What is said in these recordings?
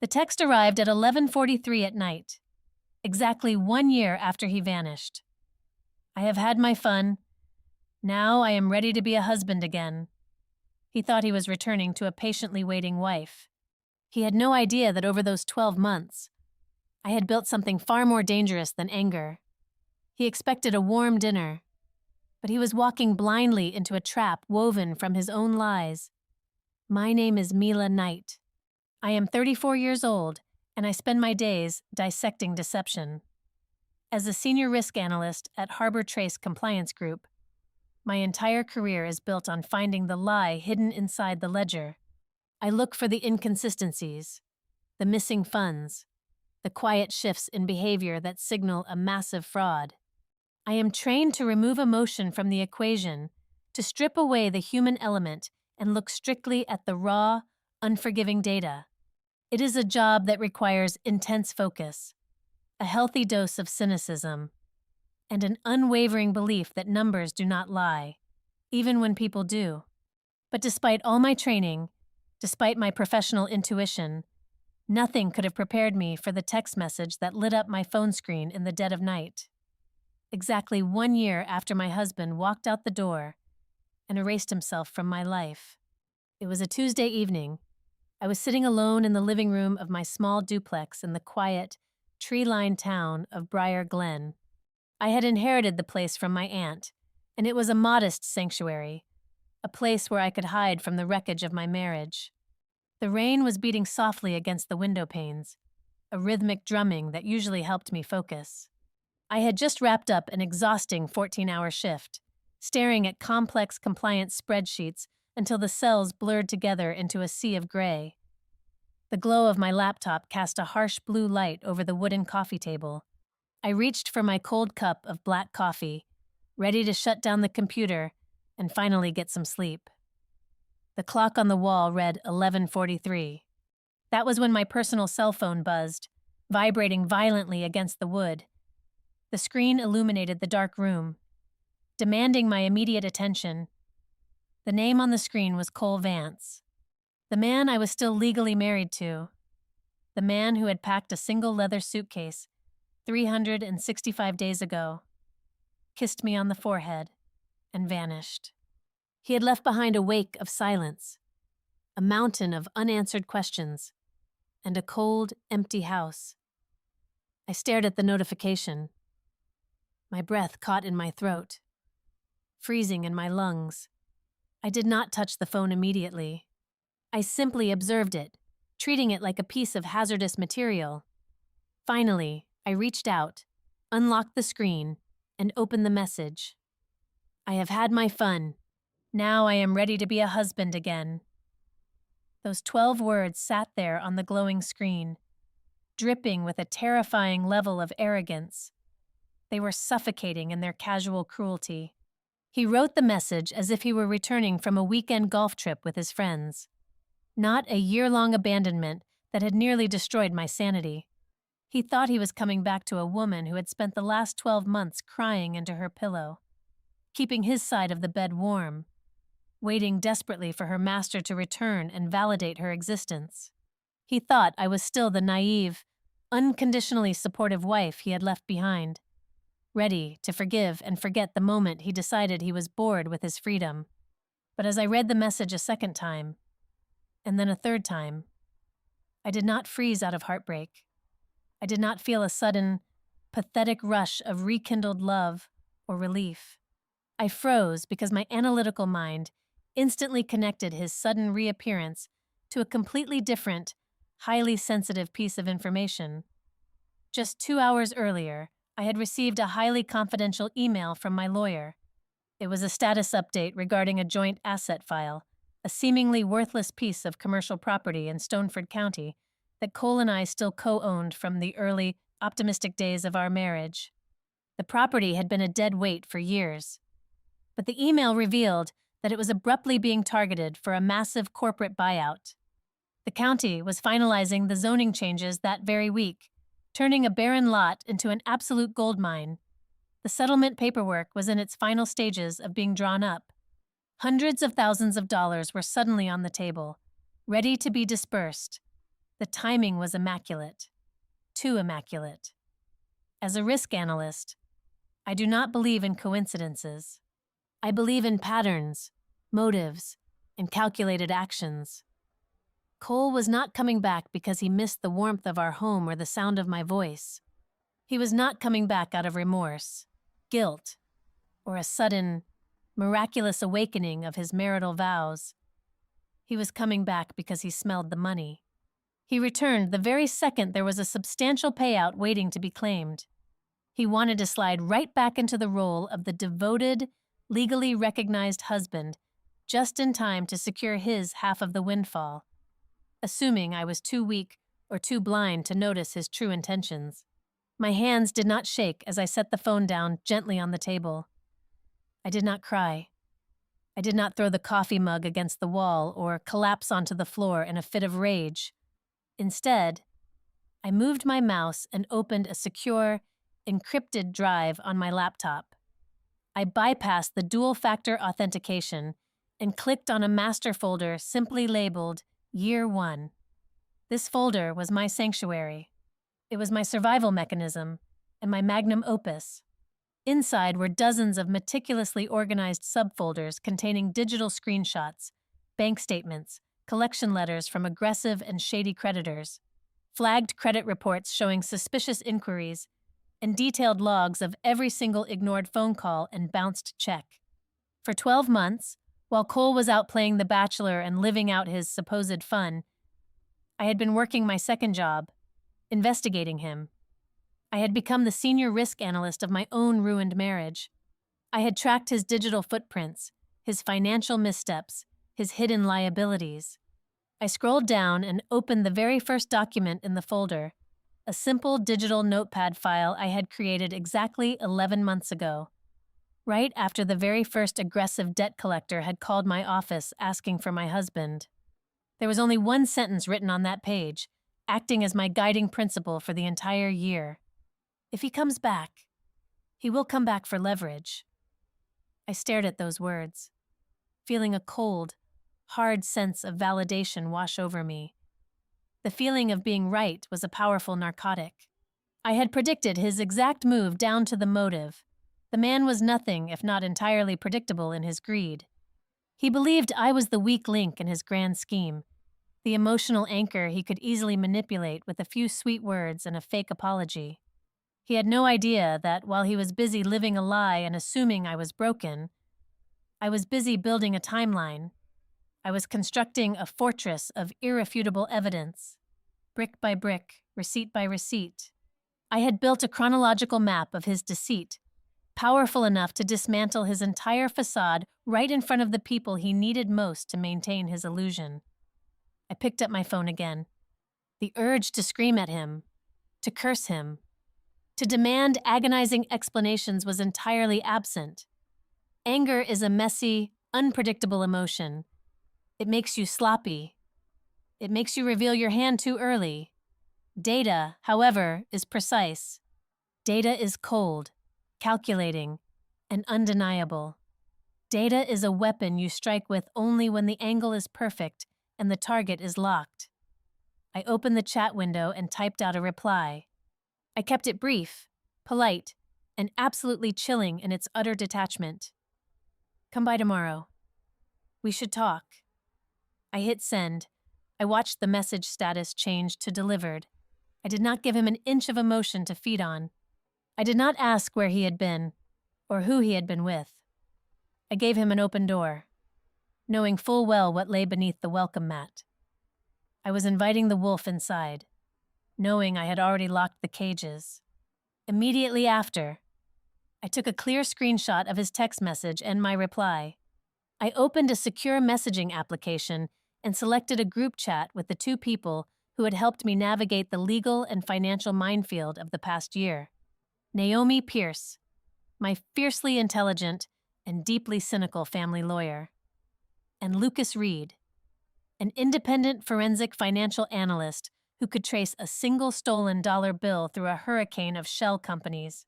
The text arrived at 11:43 at night, exactly 1 year after he vanished. I have had my fun. Now I am ready to be a husband again. He thought he was returning to a patiently waiting wife. He had no idea that over those 12 months, I had built something far more dangerous than anger. He expected a warm dinner, but he was walking blindly into a trap woven from his own lies. My name is Mila Knight. I am 34 years old, and I spend my days dissecting deception. As a senior risk analyst at Harbor Trace Compliance Group, my entire career is built on finding the lie hidden inside the ledger. I look for the inconsistencies, the missing funds, the quiet shifts in behavior that signal a massive fraud. I am trained to remove emotion from the equation, to strip away the human element and look strictly at the raw, unforgiving data. It is a job that requires intense focus, a healthy dose of cynicism, and an unwavering belief that numbers do not lie, even when people do. But despite all my training, despite my professional intuition, nothing could have prepared me for the text message that lit up my phone screen in the dead of night. Exactly 1 year after my husband walked out the door and erased himself from my life. It was a Tuesday evening. I was sitting alone in the living room of my small duplex in the quiet, tree-lined town of Briar Glen. I had inherited the place from my aunt, and it was a modest sanctuary, a place where I could hide from the wreckage of my marriage. The rain was beating softly against the window panes, a rhythmic drumming that usually helped me focus. I had just wrapped up an exhausting 14-hour shift, staring at complex compliance spreadsheets until the cells blurred together into a sea of gray. The glow of my laptop cast a harsh blue light over the wooden coffee table. I reached for my cold cup of black coffee, ready to shut down the computer and finally get some sleep. The clock on the wall read 11:43. That was when my personal cell phone buzzed, vibrating violently against the wood. The screen illuminated the dark room, demanding my immediate attention. The name on the screen was Cole Vance, the man I was still legally married to, the man who had packed a single leather suitcase 365 days ago, kissed me on the forehead, and vanished. He had left behind a wake of silence, a mountain of unanswered questions, and a cold, empty house. I stared at the notification. My breath caught in my throat, freezing in my lungs. I did not touch the phone immediately. I simply observed it, treating it like a piece of hazardous material. Finally, I reached out, unlocked the screen, and opened the message. I have had my fun. Now I am ready to be a husband again. Those 12 words sat there on the glowing screen, dripping with a terrifying level of arrogance. They were suffocating in their casual cruelty. He wrote the message as if he were returning from a weekend golf trip with his friends, not a year-long abandonment that had nearly destroyed my sanity. He thought he was coming back to a woman who had spent the last 12 months crying into her pillow, keeping his side of the bed warm, waiting desperately for her master to return and validate her existence. He thought I was still the naive, unconditionally supportive wife he had left behind, ready to forgive and forget the moment he decided he was bored with his freedom. But as I read the message a second time, and then a third time, I did not freeze out of heartbreak. I did not feel a sudden, pathetic rush of rekindled love or relief. I froze because my analytical mind instantly connected his sudden reappearance to a completely different, highly sensitive piece of information. Just 2 hours earlier, I had received a highly confidential email from my lawyer. It was a status update regarding a joint asset file, a seemingly worthless piece of commercial property in Stoneford County that Cole and I still co-owned from the early, optimistic days of our marriage. The property had been a dead weight for years, but the email revealed that it was abruptly being targeted for a massive corporate buyout. The county was finalizing the zoning changes that very week, turning a barren lot into an absolute gold mine. The settlement paperwork was in its final stages of being drawn up. Hundreds of thousands of dollars were suddenly on the table, ready to be dispersed. The timing was immaculate. Too immaculate. As a risk analyst, I do not believe in coincidences. I believe in patterns, motives, and calculated actions. Cole was not coming back because he missed the warmth of our home or the sound of my voice. He was not coming back out of remorse, guilt, or a sudden, miraculous awakening of his marital vows. He was coming back because he smelled the money. He returned the very second there was a substantial payout waiting to be claimed. He wanted to slide right back into the role of the devoted, legally recognized husband, just in time to secure his half of the windfall, assuming I was too weak or too blind to notice his true intentions. My hands did not shake as I set the phone down gently on the table. I did not cry. I did not throw the coffee mug against the wall or collapse onto the floor in a fit of rage. Instead, I moved my mouse and opened a secure, encrypted drive on my laptop. I bypassed the dual-factor authentication and clicked on a master folder simply labeled Year 1. This folder was my sanctuary. It was my survival mechanism and my magnum opus. Inside were dozens of meticulously organized subfolders containing digital screenshots, bank statements, collection letters from aggressive and shady creditors, flagged credit reports showing suspicious inquiries, and detailed logs of every single ignored phone call and bounced check. For 12 months, while Cole was out playing The Bachelor and living out his supposed fun, I had been working my second job, investigating him. I had become the senior risk analyst of my own ruined marriage. I had tracked his digital footprints, his financial missteps, his hidden liabilities. I scrolled down and opened the very first document in the folder, a simple digital notepad file I had created exactly 11 months ago, right after the very first aggressive debt collector had called my office asking for my husband. There was only one sentence written on that page, acting as my guiding principle for the entire year. If he comes back, he will come back for leverage. I stared at those words, feeling a cold, hard sense of validation wash over me. The feeling of being right was a powerful narcotic. I had predicted his exact move down to the motive. The man was nothing if not entirely predictable in his greed. He believed I was the weak link in his grand scheme, the emotional anchor he could easily manipulate with a few sweet words and a fake apology. He had no idea that while he was busy living a lie and assuming I was broken, I was busy building a timeline. I was constructing a fortress of irrefutable evidence, brick by brick, receipt by receipt. I had built a chronological map of his deceit, powerful enough to dismantle his entire facade right in front of the people he needed most to maintain his illusion. I picked up my phone again. The urge to scream at him, to curse him, to demand agonizing explanations was entirely absent. Anger is a messy, unpredictable emotion. It makes you sloppy. It makes you reveal your hand too early. Data, however, is precise. Data is cold, calculating, and undeniable. Data is a weapon you strike with only when the angle is perfect and the target is locked. I opened the chat window and typed out a reply. I kept it brief, polite, and absolutely chilling in its utter detachment. Come by tomorrow. We should talk. I hit send. I watched the message status change to delivered. I did not give him an inch of emotion to feed on. I did not ask where he had been, or who he had been with. I gave him an open door, knowing full well what lay beneath the welcome mat. I was inviting the wolf inside, knowing I had already locked the cages. Immediately after, I took a clear screenshot of his text message and my reply. I opened a secure messaging application and selected a group chat with the two people who had helped me navigate the legal and financial minefield of the past year. Naomi Pierce, my fiercely intelligent and deeply cynical family lawyer, and Lucas Reed, an independent forensic financial analyst who could trace a single stolen dollar bill through a hurricane of shell companies.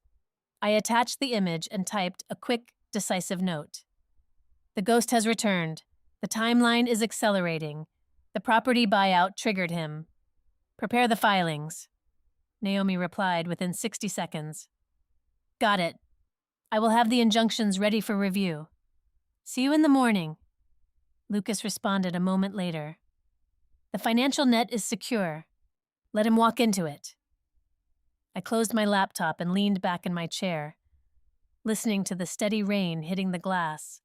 I attached the image and typed a quick, decisive note. The ghost has returned. The timeline is accelerating. The property buyout triggered him. Prepare the filings, Naomi replied within 60 seconds. Got it. I will have the injunctions ready for review. See you in the morning, Lucas responded a moment later. The financial net is secure. Let him walk into it. I closed my laptop and leaned back in my chair, listening to the steady rain hitting the glass.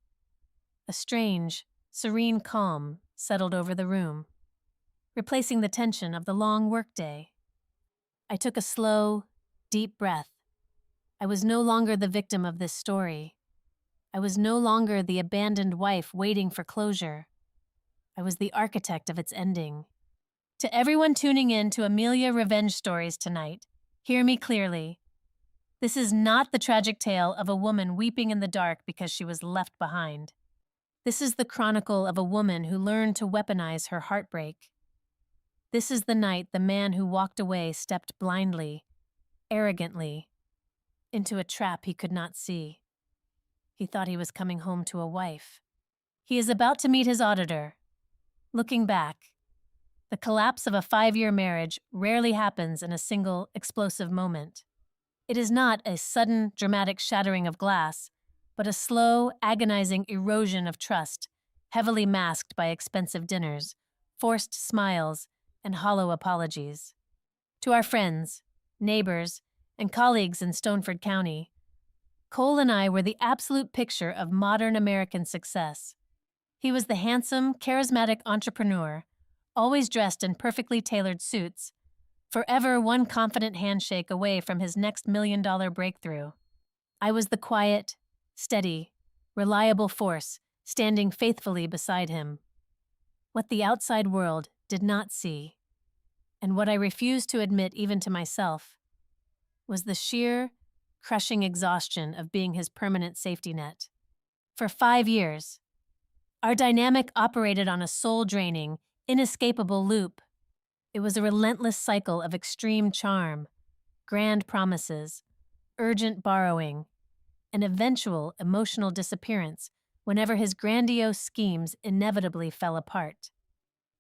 A strange, serene calm settled over the room, replacing the tension of the long workday. I took a slow, deep breath. I was no longer the victim of this story. I was no longer the abandoned wife waiting for closure. I was the architect of its ending. To everyone tuning in to Amelia Revenge Stories tonight, hear me clearly. This is not the tragic tale of a woman weeping in the dark because she was left behind. This is the chronicle of a woman who learned to weaponize her heartbreak. This is the night the man who walked away stepped blindly, arrogantly, into a trap he could not see. He thought he was coming home to a wife. He is about to meet his auditor. Looking back, the collapse of a 5-year marriage rarely happens in a single, explosive moment. It is not a sudden, dramatic shattering of glass, but a slow, agonizing erosion of trust, heavily masked by expensive dinners, forced smiles, and hollow apologies. To our friends, neighbors, and colleagues in Stoneford County, Cole and I were the absolute picture of modern American success. He was the handsome, charismatic entrepreneur, always dressed in perfectly tailored suits, forever one confident handshake away from his next $1 million breakthrough. I was the quiet, steady, reliable force standing faithfully beside him. What the outside world did not see, and what I refused to admit even to myself, was the sheer, crushing exhaustion of being his permanent safety net. For 5 years, our dynamic operated on a soul-draining, inescapable loop. It was a relentless cycle of extreme charm, grand promises, urgent borrowing, and eventual emotional disappearance whenever his grandiose schemes inevitably fell apart.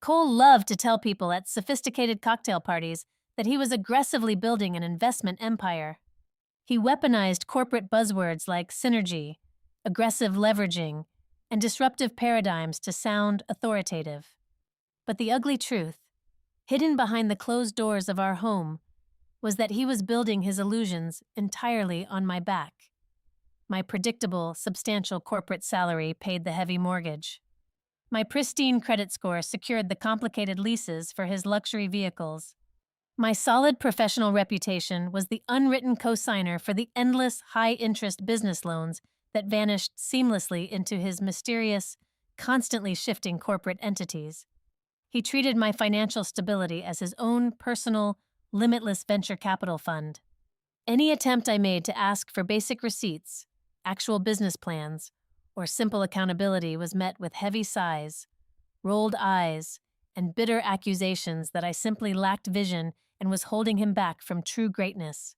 Cole loved to tell people at sophisticated cocktail parties that he was aggressively building an investment empire. He weaponized corporate buzzwords like synergy, aggressive leveraging, and disruptive paradigms to sound authoritative. But the ugly truth, hidden behind the closed doors of our home, was that he was building his illusions entirely on my back. My predictable, substantial corporate salary paid the heavy mortgage. My pristine credit score secured the complicated leases for his luxury vehicles. My solid professional reputation was the unwritten cosigner for the endless, high-interest business loans that vanished seamlessly into his mysterious, constantly shifting corporate entities. He treated my financial stability as his own personal, limitless venture capital fund. Any attempt I made to ask for basic receipts, actual business plans, or simple accountability was met with heavy sighs, rolled eyes, and bitter accusations that I simply lacked vision and was holding him back from true greatness.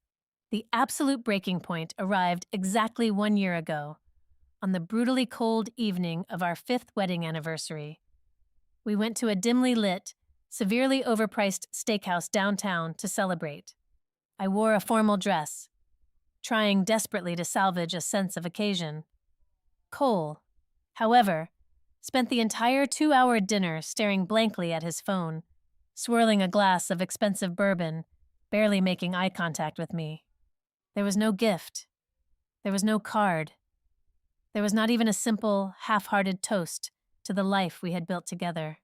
The absolute breaking point arrived exactly 1 year ago, on the brutally cold evening of our 5th wedding anniversary. We went to a dimly lit, severely overpriced steakhouse downtown to celebrate. I wore a formal dress, trying desperately to salvage a sense of occasion. Cole, however, spent the entire 2-hour dinner staring blankly at his phone, swirling a glass of expensive bourbon, barely making eye contact with me. There was no gift. There was no card. There was not even a simple, half-hearted toast to the life we had built together.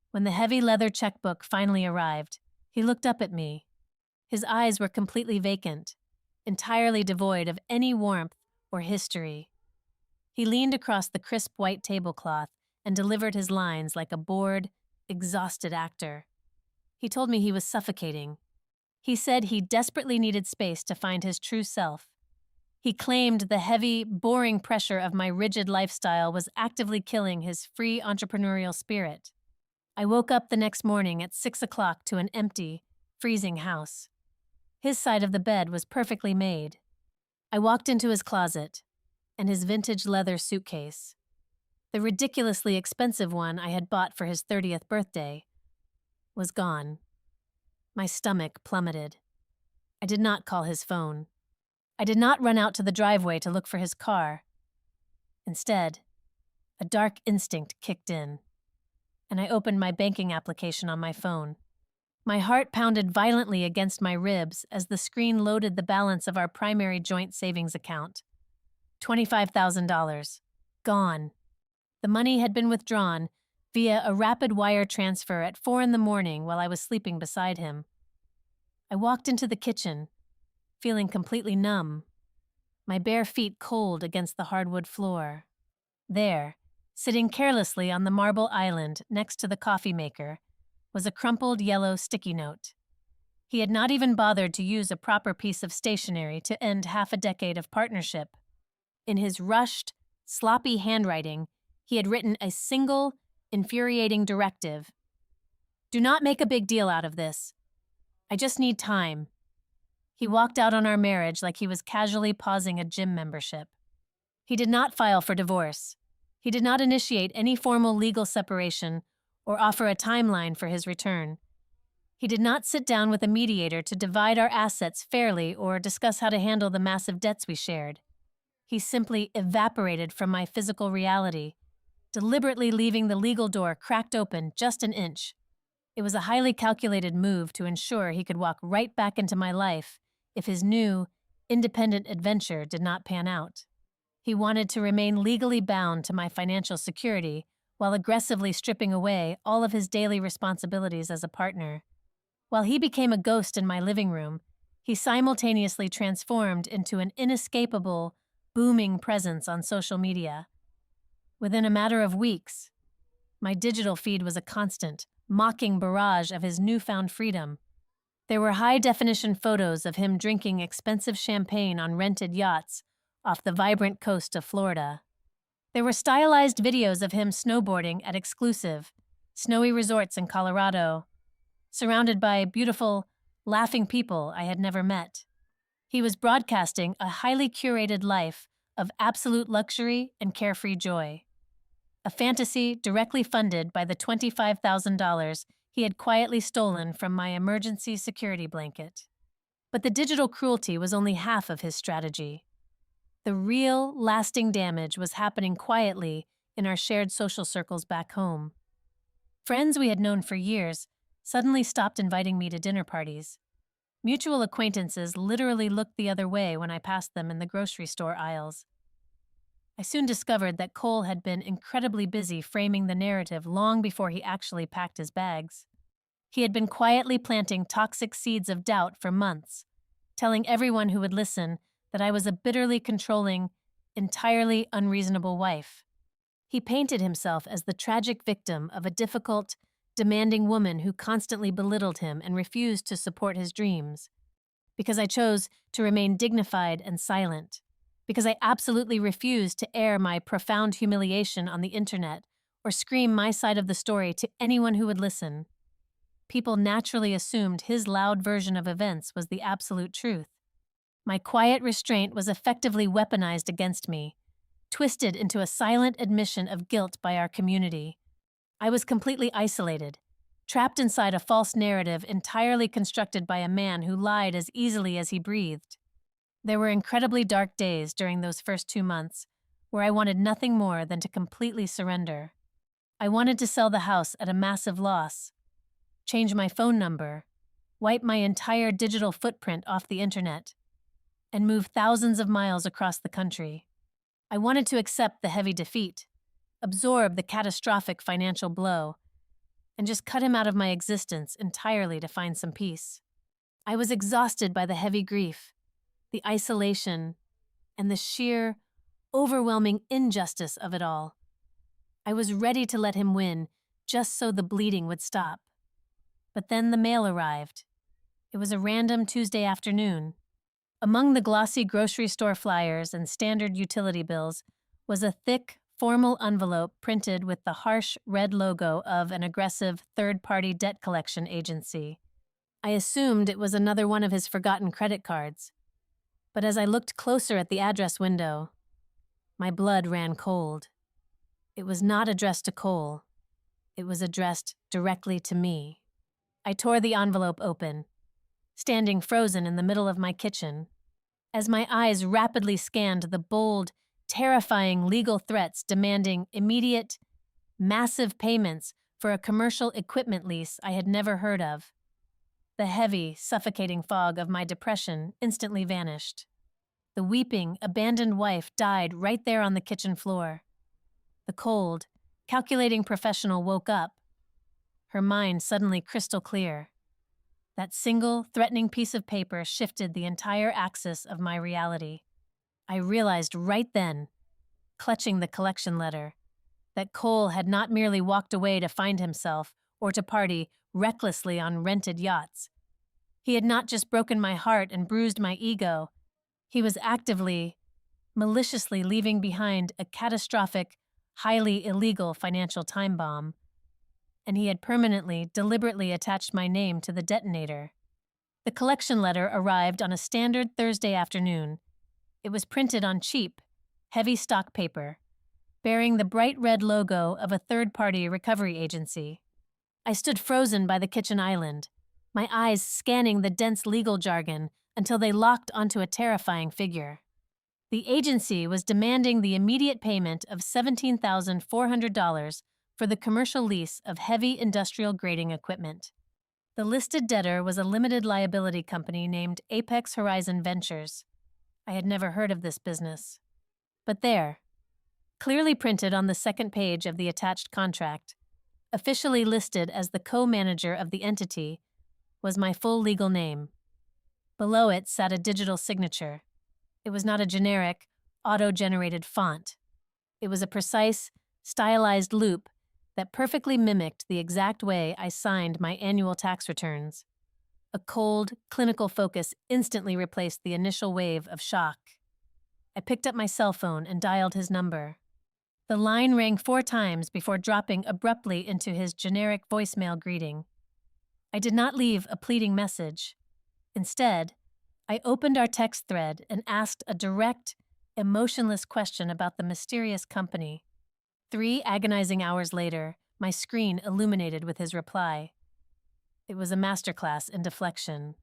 When the heavy leather checkbook finally arrived, he looked up at me. His eyes were completely vacant, entirely devoid of any warmth or history. He leaned across the crisp white tablecloth and delivered his lines like a bored, exhausted actor. He told me he was suffocating. He said he desperately needed space to find his true self. He claimed the heavy, boring pressure of my rigid lifestyle was actively killing his free entrepreneurial spirit. I woke up the next morning at 6 o'clock to an empty, freezing house. His side of the bed was perfectly made. I walked into his closet and his vintage leather suitcase. The ridiculously expensive one I had bought for his 30th birthday was gone. My stomach plummeted. I did not call his phone. I did not run out to the driveway to look for his car. Instead, a dark instinct kicked in, and I opened my banking application on my phone. My heart pounded violently against my ribs as the screen loaded the balance of our primary joint savings account. $25,000. Gone. The money had been withdrawn via a rapid wire transfer at 4 a.m. while I was sleeping beside him. I walked into the kitchen, feeling completely numb, my bare feet cold against the hardwood floor. There, sitting carelessly on the marble island next to the coffee maker, was a crumpled yellow sticky note. He had not even bothered to use a proper piece of stationery to end half a decade of partnership. In his rushed, sloppy handwriting, he had written a single, infuriating directive. Do not make a big deal out of this. I just need time. He walked out on our marriage like he was casually pausing a gym membership. He did not file for divorce. He did not initiate any formal legal separation or offer a timeline for his return. He did not sit down with a mediator to divide our assets fairly or discuss how to handle the massive debts we shared. He simply evaporated from my physical reality, deliberately leaving the legal door cracked open just an inch. It was a highly calculated move to ensure he could walk right back into my life if his new, independent adventure did not pan out. He wanted to remain legally bound to my financial security while aggressively stripping away all of his daily responsibilities as a partner. While he became a ghost in my living room, he simultaneously transformed into an inescapable, booming presence on social media. Within a matter of weeks, my digital feed was a constant, mocking barrage of his newfound freedom. There were high-definition photos of him drinking expensive champagne on rented yachts off the vibrant coast of Florida. There were stylized videos of him snowboarding at exclusive, snowy resorts in Colorado, surrounded by beautiful, laughing people I had never met. He was broadcasting a highly curated life of absolute luxury and carefree joy. A fantasy directly funded by the $25,000 he had quietly stolen from my emergency security blanket. But the digital cruelty was only half of his strategy. The real, lasting damage was happening quietly in our shared social circles back home. Friends we had known for years suddenly stopped inviting me to dinner parties. Mutual acquaintances literally looked the other way when I passed them in the grocery store aisles. I soon discovered that Cole had been incredibly busy framing the narrative long before he actually packed his bags. He had been quietly planting toxic seeds of doubt for months, telling everyone who would listen that I was a bitterly controlling, entirely unreasonable wife. He painted himself as the tragic victim of a difficult, demanding woman who constantly belittled him and refused to support his dreams. Because I chose to remain dignified and silent. Because I absolutely refused to air my profound humiliation on the internet or scream my side of the story to anyone who would listen. People naturally assumed his loud version of events was the absolute truth. My quiet restraint was effectively weaponized against me, twisted into a silent admission of guilt by our community. I was completely isolated, trapped inside a false narrative entirely constructed by a man who lied as easily as he breathed. There were incredibly dark days during those first 2 months, where I wanted nothing more than to completely surrender. I wanted to sell the house at a massive loss, change my phone number, wipe my entire digital footprint off the internet, and move thousands of miles across the country. I wanted to accept the heavy defeat, absorb the catastrophic financial blow, and just cut him out of my existence entirely to find some peace. I was exhausted by the heavy grief, the isolation, and the sheer, overwhelming injustice of it all. I was ready to let him win, just so the bleeding would stop. But then the mail arrived. It was a random Tuesday afternoon. Among the glossy grocery store flyers and standard utility bills was a thick, formal envelope printed with the harsh red logo of an aggressive third-party debt collection agency. I assumed it was another one of his forgotten credit cards. But as I looked closer at the address window, my blood ran cold. It was not addressed to Cole. It was addressed directly to me. I tore the envelope open, standing frozen in the middle of my kitchen. As my eyes rapidly scanned the bold, terrifying legal threats demanding immediate, massive payments for a commercial equipment lease I had never heard of, the heavy, suffocating fog of my depression instantly vanished. The weeping, abandoned wife died right there on the kitchen floor. The cold, calculating professional woke up, her mind suddenly crystal clear. That single, threatening piece of paper shifted the entire axis of my reality. I realized right then, clutching the collection letter, that Cole had not merely walked away to find himself or to party recklessly on rented yachts. He had not just broken my heart and bruised my ego. He was actively, maliciously leaving behind a catastrophic, highly illegal financial time bomb. And he had permanently, deliberately attached my name to the detonator. The collection letter arrived on a standard Thursday afternoon. It was printed on cheap, heavy stock paper, bearing the bright red logo of a third-party recovery agency. I stood frozen by the kitchen island, my eyes scanning the dense legal jargon until they locked onto a terrifying figure. The agency was demanding the immediate payment of $17,400 for the commercial lease of heavy industrial grading equipment. The listed debtor was a limited liability company named Apex Horizon Ventures. I had never heard of this business. But there, clearly printed on the second page of the attached contract, officially listed as the co-manager of the entity, was my full legal name. Below it sat a digital signature. It was not a generic, auto-generated font. It was a precise, stylized loop that perfectly mimicked the exact way I signed my annual tax returns. A cold, clinical focus instantly replaced the initial wave of shock. I picked up my cell phone and dialed his number. The line rang 4 times before dropping abruptly into his generic voicemail greeting. I did not leave a pleading message. Instead, I opened our text thread and asked a direct, emotionless question about the mysterious company. 3 agonizing hours later, my screen illuminated with his reply. It was a masterclass in deflection.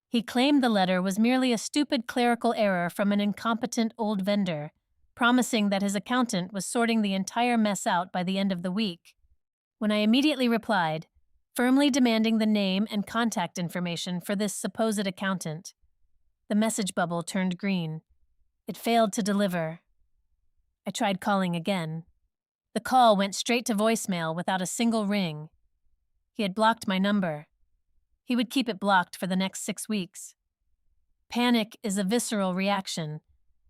He claimed the letter was merely a stupid clerical error from an incompetent old vendor, promising that his accountant was sorting the entire mess out by the end of the week. When I immediately replied, firmly demanding the name and contact information for this supposed accountant, the message bubble turned green. It failed to deliver. I tried calling again. The call went straight to voicemail without a single ring. He had blocked my number. He would keep it blocked for the next 6 weeks. Panic is a visceral reaction,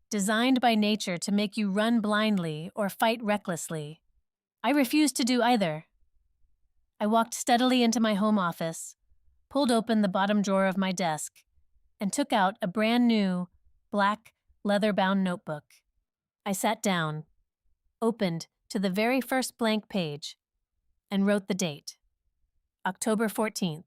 designed by nature to make you run blindly or fight recklessly. I refused to do either. I walked steadily into my home office, pulled open the bottom drawer of my desk, and took out a brand new, black, leather-bound notebook. I sat down, opened to the very first blank page, and wrote the date, October 14th.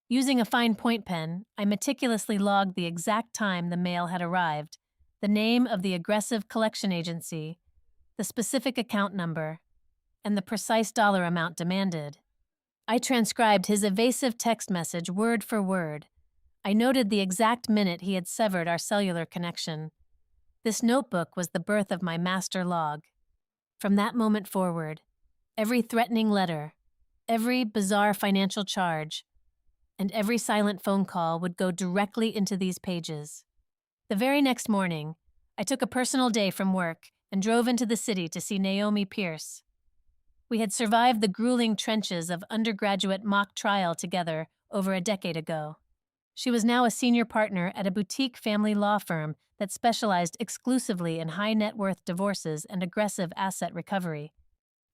Using a fine point pen, I meticulously logged the exact time the mail had arrived, the name of the aggressive collection agency, the specific account number, and the precise dollar amount demanded. I transcribed his evasive text message word for word. I noted the exact minute he had severed our cellular connection. This notebook was the birth of my master log. From that moment forward, every threatening letter, every bizarre financial charge, and every silent phone call would go directly into these pages. The very next morning, I took a personal day from work and drove into the city to see Naomi Pierce. We had survived the grueling trenches of undergraduate mock trial together over a decade ago. She was now a senior partner at a boutique family law firm that specialized exclusively in high-net-worth divorces and aggressive asset recovery.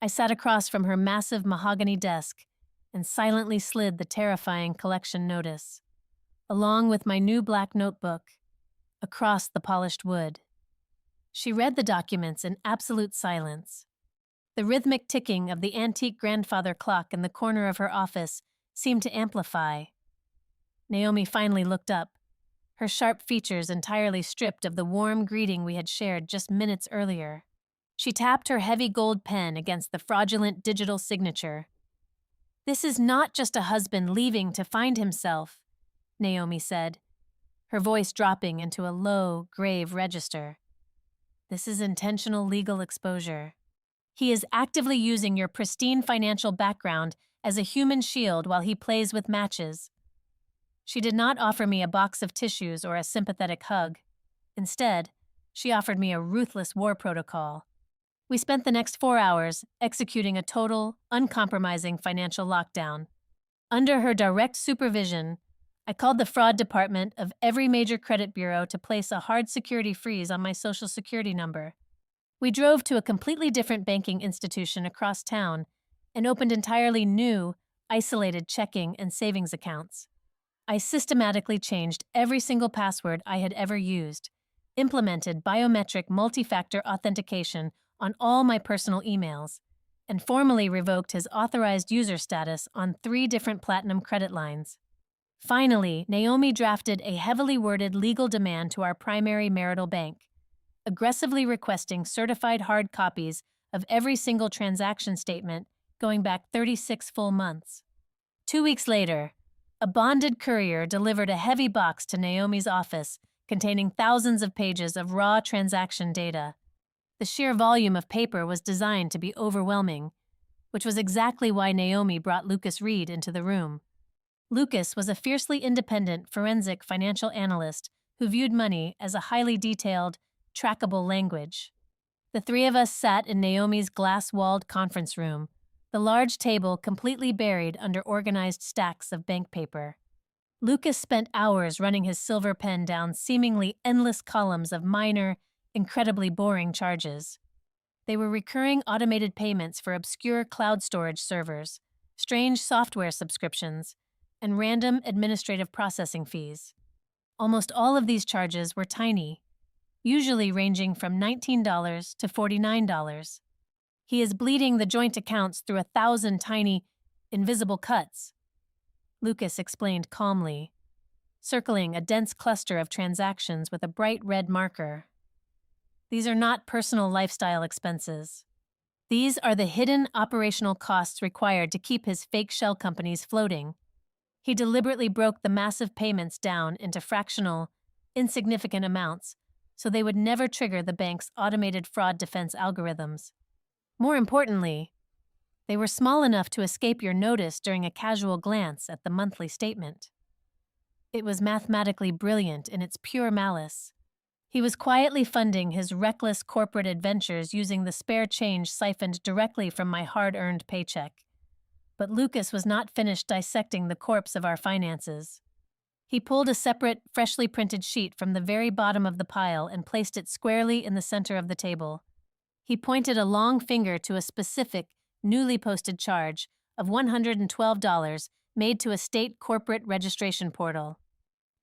I sat across from her massive mahogany desk and silently slid the terrifying collection notice, along with my new black notebook, across the polished wood. She read the documents in absolute silence. The rhythmic ticking of the antique grandfather clock in the corner of her office seemed to amplify. Naomi finally looked up, her sharp features entirely stripped of the warm greeting we had shared just minutes earlier. She tapped her heavy gold pen against the fraudulent digital signature. "This is not just a husband leaving to find himself," Naomi said, her voice dropping into a low, grave register. "This is intentional legal exposure. He is actively using your pristine financial background as a human shield while he plays with matches." She did not offer me a box of tissues or a sympathetic hug. Instead, she offered me a ruthless war protocol. We spent the next 4 hours executing a total, uncompromising financial lockdown. Under her direct supervision, I called the fraud department of every major credit bureau to place a hard security freeze on my Social Security number. We drove to a completely different banking institution across town and opened entirely new, isolated checking and savings accounts. I systematically changed every single password I had ever used, implemented biometric multi-factor authentication on all my personal emails, and formally revoked his authorized user status on 3 different platinum credit lines. Finally, Naomi drafted a heavily worded legal demand to our primary marital bank, aggressively requesting certified hard copies of every single transaction statement going back 36 full months. 2 weeks later, a bonded courier delivered a heavy box to Naomi's office containing thousands of pages of raw transaction data. The sheer volume of paper was designed to be overwhelming, which was exactly why Naomi brought Lucas Reed into the room. Lucas was a fiercely independent forensic financial analyst who viewed money as a highly detailed, trackable language. The 3 of us sat in Naomi's glass-walled conference room, the large table completely buried under organized stacks of bank paper. Lucas spent hours running his silver pen down seemingly endless columns of minor, incredibly boring charges. They were recurring automated payments for obscure cloud storage servers, strange software subscriptions, and random administrative processing fees. Almost all of these charges were tiny, usually ranging from $19 to $49. He is bleeding the joint accounts through 1,000 tiny, invisible cuts, Lucas explained calmly, circling a dense cluster of transactions with a bright red marker. These are not personal lifestyle expenses. These are the hidden operational costs required to keep his fake shell companies floating. He deliberately broke the massive payments down into fractional, insignificant amounts so they would never trigger the bank's automated fraud defense algorithms. More importantly, they were small enough to escape your notice during a casual glance at the monthly statement. It was mathematically brilliant in its pure malice. He was quietly funding his reckless corporate adventures using the spare change siphoned directly from my hard-earned paycheck. But Lucas was not finished dissecting the corpse of our finances. He pulled a separate, freshly printed sheet from the very bottom of the pile and placed it squarely in the center of the table. He pointed a long finger to a specific, newly posted charge of $112 made to a state corporate registration portal.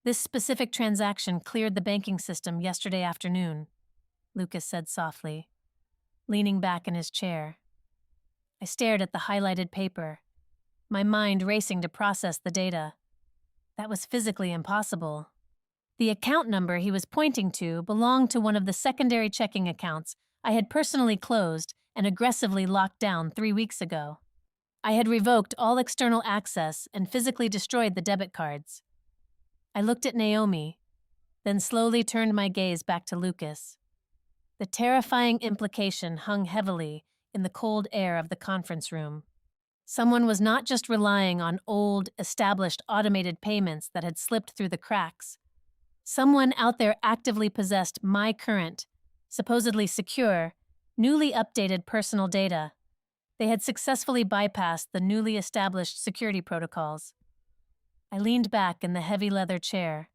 This specific transaction cleared the banking system yesterday afternoon, Lucas said softly, leaning back in his chair. I stared at the highlighted paper, my mind racing to process the data. That was physically impossible. The account number he was pointing to belonged to one of the secondary checking accounts I had personally closed and aggressively locked down 3 weeks ago. I had revoked all external access and physically destroyed the debit cards. I looked at Naomi, then slowly turned my gaze back to Lucas. The terrifying implication hung heavily in the cold air of the conference room. Someone was not just relying on old, established automated payments that had slipped through the cracks. Someone out there actively possessed my current, supposedly secure, newly updated personal data. They had successfully bypassed the newly established security protocols. I leaned back in the heavy leather chair,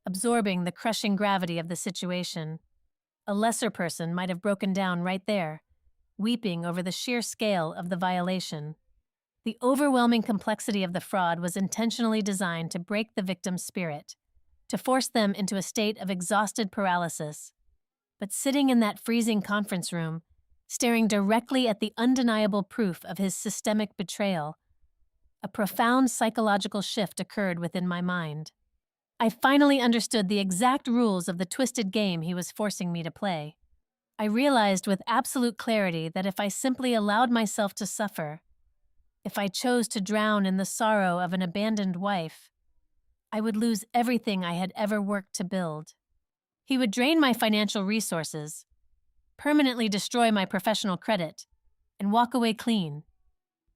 absorbing the crushing gravity of the situation. A lesser person might have broken down right there, weeping over the sheer scale of the violation. The overwhelming complexity of the fraud was intentionally designed to break the victim's spirit, to force them into a state of exhausted paralysis. But sitting in that freezing conference room, staring directly at the undeniable proof of his systemic betrayal, a profound psychological shift occurred within my mind. I finally understood the exact rules of the twisted game he was forcing me to play. I realized with absolute clarity that if I simply allowed myself to suffer, If I chose to drown in the sorrow of an abandoned wife, I would lose everything I had ever worked to build. He would drain my financial resources, permanently destroy my professional credit, and walk away clean.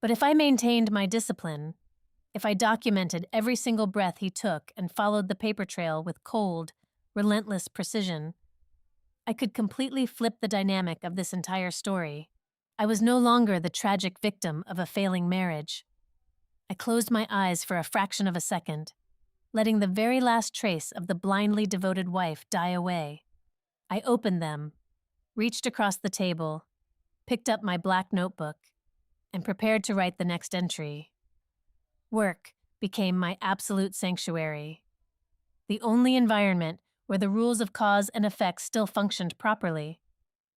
But if I maintained my discipline, if I documented every single breath he took and followed the paper trail with cold, relentless precision, I could completely flip the dynamic of this entire story. I was no longer the tragic victim of a failing marriage. I closed my eyes for a fraction of a second, letting the very last trace of the blindly devoted wife die away. I opened them, reached across the table, picked up my black notebook, and prepared to write the next entry. Work became my absolute sanctuary, the only environment where the rules of cause and effect still functioned properly.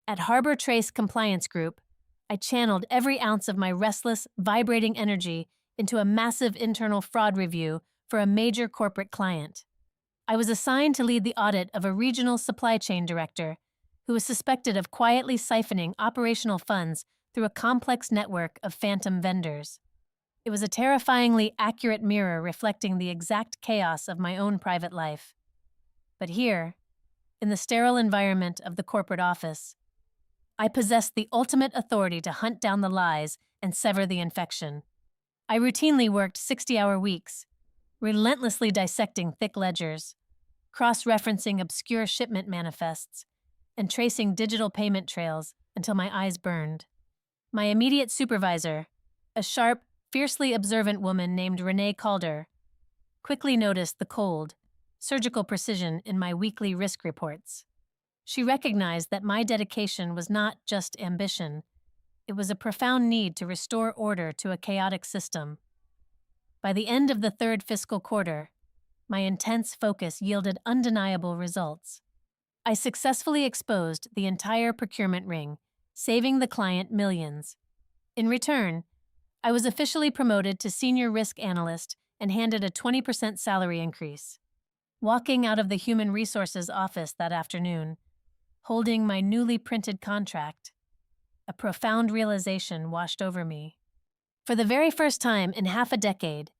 At Harbor Trace Compliance Group, I channeled every ounce of my restless, vibrating energy into a massive internal fraud review for a major corporate client. I was assigned to lead the audit of a regional supply chain director who was suspected of quietly siphoning operational funds through a complex network of phantom vendors. It was a terrifyingly accurate mirror reflecting the exact chaos of my own private life. But here, in the sterile environment of the corporate office, I possessed the ultimate authority to hunt down the lies and sever the infection. I routinely worked 60-hour weeks, relentlessly dissecting thick ledgers, cross-referencing obscure shipment manifests, and tracing digital payment trails until my eyes burned. My immediate supervisor, a sharp, fiercely observant woman named Renee Calder, quickly noticed the cold, surgical precision in my weekly risk reports. She recognized that my dedication was not just ambition, it was a profound need to restore order to a chaotic system. By the end of the third fiscal quarter, my intense focus yielded undeniable results. I successfully exposed the entire procurement ring, saving the client millions. In return, I was officially promoted to senior risk analyst and handed a 20% salary increase. Walking out of the human resources office that afternoon, holding my newly printed contract, a profound realization washed over me. For the very first time in half a decade,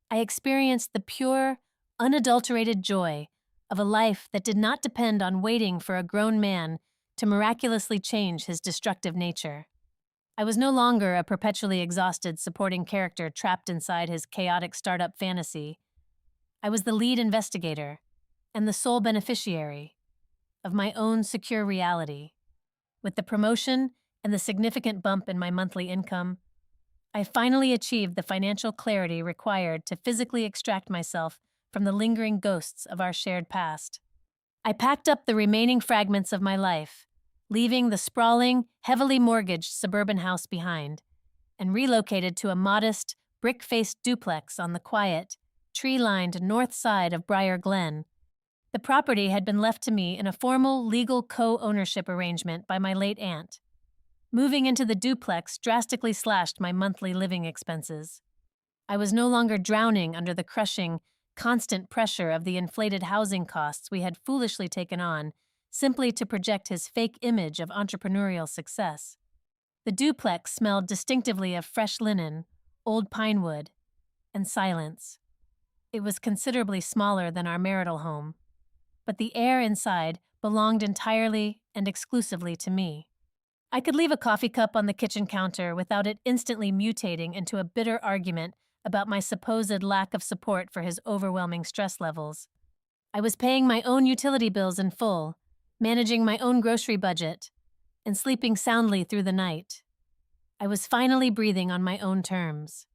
I experienced the pure, unadulterated joy of a life that did not depend on waiting for a grown man to miraculously change his destructive nature. I was no longer a perpetually exhausted supporting character trapped inside his chaotic startup fantasy. I was the lead investigator and the sole beneficiary of my own secure reality. With the promotion and the significant bump in my monthly income, I finally achieved the financial clarity required to physically extract myself from the lingering ghosts of our shared past. I packed up the remaining fragments of my life, leaving the sprawling, heavily mortgaged suburban house behind, and relocated to a modest, brick-faced duplex on the quiet, tree-lined north side of Briar Glen. The property had been left to me in a formal legal co-ownership arrangement by my late aunt. Moving into the duplex drastically slashed my monthly living expenses. I was no longer drowning under the crushing, constant pressure of the inflated housing costs we had foolishly taken on simply to project his fake image of entrepreneurial success. The duplex smelled distinctively of fresh linen, old pine wood, and silence. It was considerably smaller than our marital home, but the air inside belonged entirely and exclusively to me. I could leave a coffee cup on the kitchen counter without it instantly mutating into a bitter argument about my supposed lack of support for his overwhelming stress levels. I was paying my own utility bills in full, managing my own grocery budget, and sleeping soundly through the night. I was finally breathing on my own terms.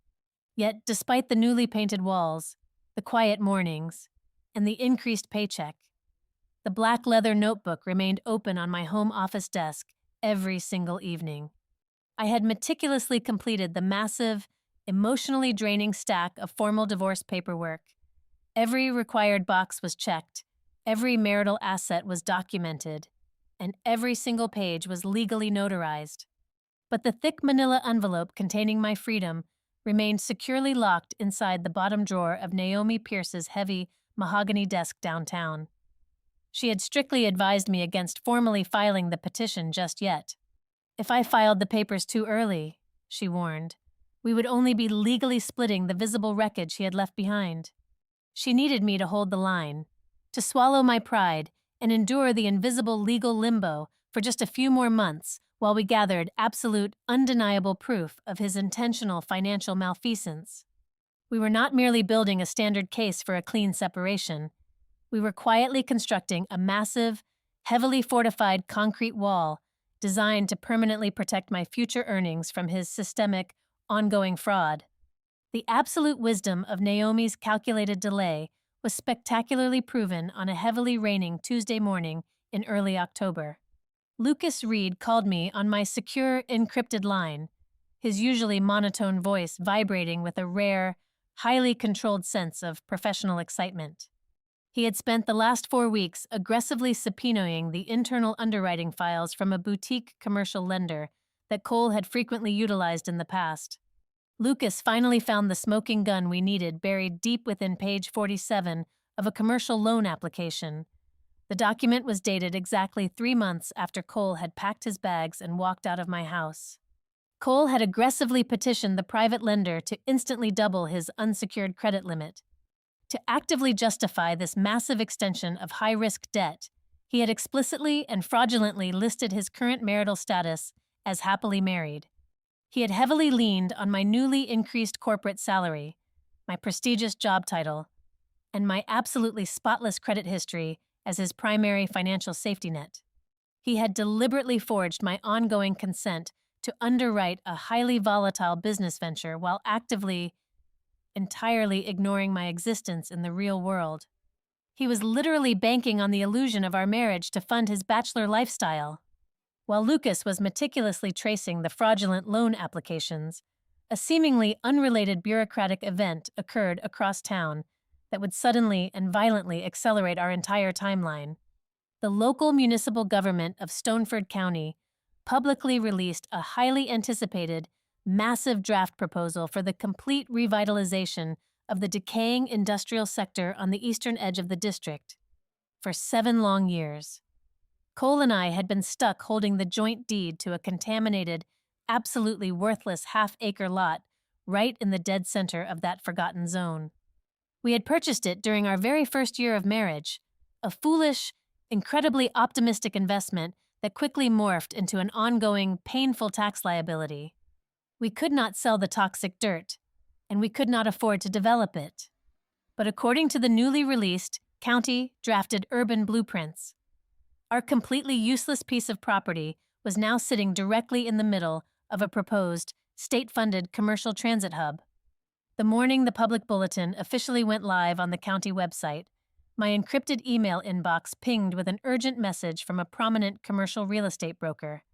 Yet, despite the newly painted walls, the quiet mornings, and the increased paycheck, the black leather notebook remained open on my home office desk every single evening. I had meticulously completed the massive, emotionally draining stack of formal divorce paperwork. Every required box was checked, every marital asset was documented, and every single page was legally notarized. But the thick manila envelope containing my freedom remained securely locked inside the bottom drawer of Naomi Pierce's heavy mahogany desk downtown. She had strictly advised me against formally filing the petition just yet. If I filed the papers too early, she warned, We would only be legally splitting the visible wreckage he had left behind. She needed me to hold the line, to swallow my pride and endure the invisible legal limbo for just a few more months while we gathered absolute, undeniable proof of his intentional financial malfeasance. We were not merely building a standard case for a clean separation. We were quietly constructing a massive, heavily fortified concrete wall designed to permanently protect my future earnings from his systemic, ongoing fraud. The absolute wisdom of Naomi's calculated delay was spectacularly proven on a heavily raining Tuesday morning in early October. Lucas Reed called me on my secure, encrypted line, his usually monotone voice vibrating with a rare, highly controlled sense of professional excitement. He had spent the last 4 weeks aggressively subpoenaing the internal underwriting files from a boutique commercial lender that Cole had frequently utilized in the past. Lucas finally found the smoking gun we needed buried deep within page 47 of a commercial loan application. The document was dated exactly 3 months after Cole had packed his bags and walked out of my house. Cole had aggressively petitioned the private lender to instantly double his unsecured credit limit. To actively justify this massive extension of high-risk debt, he had explicitly and fraudulently listed his current marital status as happily married. He had heavily leaned on my newly increased corporate salary, my prestigious job title, and my absolutely spotless credit history as his primary financial safety net. He had deliberately forged my ongoing consent to underwrite a highly volatile business venture while entirely ignoring my existence in the real world. He was literally banking on the illusion of our marriage to fund his bachelor lifestyle. While Lucas was meticulously tracing the fraudulent loan applications, a seemingly unrelated bureaucratic event occurred across town that would suddenly and violently accelerate our entire timeline. The local municipal government of Stoneford County publicly released a highly anticipated, massive draft proposal for the complete revitalization of the decaying industrial sector on the eastern edge of the district. For 7 long years, Cole and I had been stuck holding the joint deed to a contaminated, absolutely worthless half-acre lot right in the dead center of that forgotten zone. We had purchased it during our very first year of marriage, a foolish, incredibly optimistic investment that quickly morphed into an ongoing, painful tax liability. We could not sell the toxic dirt, and we could not afford to develop it. But according to the newly released, county-drafted urban blueprints, our completely useless piece of property was now sitting directly in the middle of a proposed, state-funded commercial transit hub. The morning the public bulletin officially went live on the county website, my encrypted email inbox pinged with an urgent message from a prominent commercial real estate broker.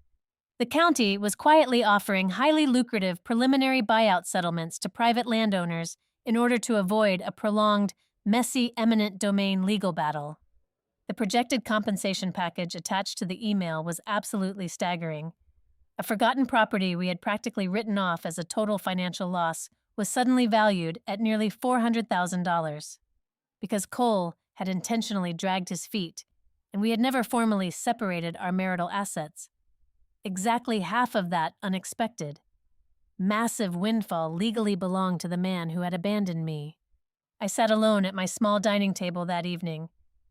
The county was quietly offering highly lucrative preliminary buyout settlements to private landowners in order to avoid a prolonged, messy eminent domain legal battle. The projected compensation package attached to the email was absolutely staggering. A forgotten property we had practically written off as a total financial loss was suddenly valued at nearly $400,000. Because Cole had intentionally dragged his feet, and we had never formally separated our marital assets. Exactly half of that unexpected, massive windfall legally belonged to the man who had abandoned me. I sat alone at my small dining table that evening,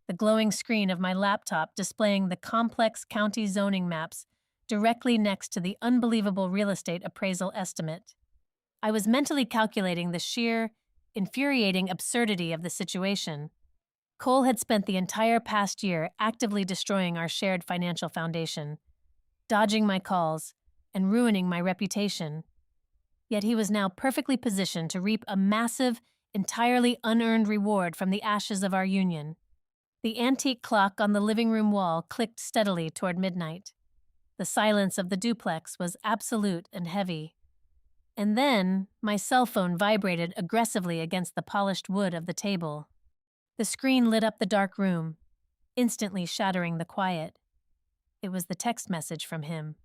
the glowing screen of my laptop displaying the complex county zoning maps directly next to the unbelievable real estate appraisal estimate. I was mentally calculating the sheer, infuriating absurdity of the situation. Cole had spent the entire past year actively destroying our shared financial foundation, dodging my calls, and ruining my reputation. Yet he was now perfectly positioned to reap a massive, entirely unearned reward from the ashes of our union. The antique clock on the living room wall clicked steadily toward midnight. The silence of the duplex was absolute and heavy. And then, my cell phone vibrated aggressively against the polished wood of the table. The screen lit up the dark room, instantly shattering the quiet. It was the text message from him.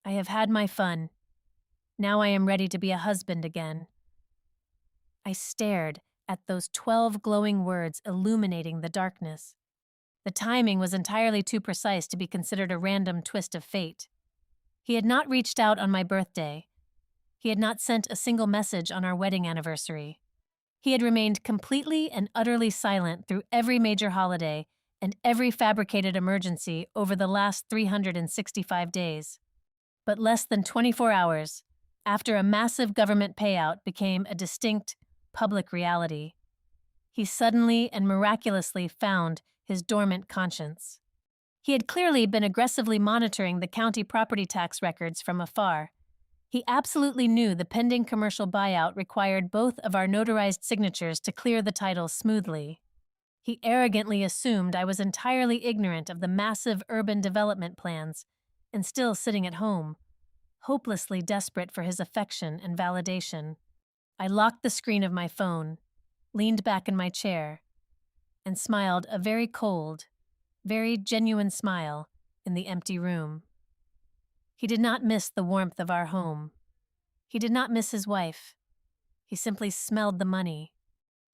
"I have had my fun. Now I am ready to be a husband again." I stared at those 12 glowing words illuminating the darkness. The timing was entirely too precise to be considered a random twist of fate. He had not reached out on my birthday. He had not sent a single message on our wedding anniversary. He had remained completely and utterly silent through every major holiday and every fabricated emergency over the last 365 days. But less than 24 hours after a massive government payout became a distinct public reality, he suddenly and miraculously found his dormant conscience. He had clearly been aggressively monitoring the county property tax records from afar. He absolutely knew the pending commercial buyout required both of our notarized signatures to clear the title smoothly. He arrogantly assumed I was entirely ignorant of the massive urban development plans and still sitting at home, hopelessly desperate for his affection and validation. I locked the screen of my phone, leaned back in my chair, and smiled a very cold, very genuine smile in the empty room. He did not miss the warmth of our home. He did not miss his wife. He simply smelled the money.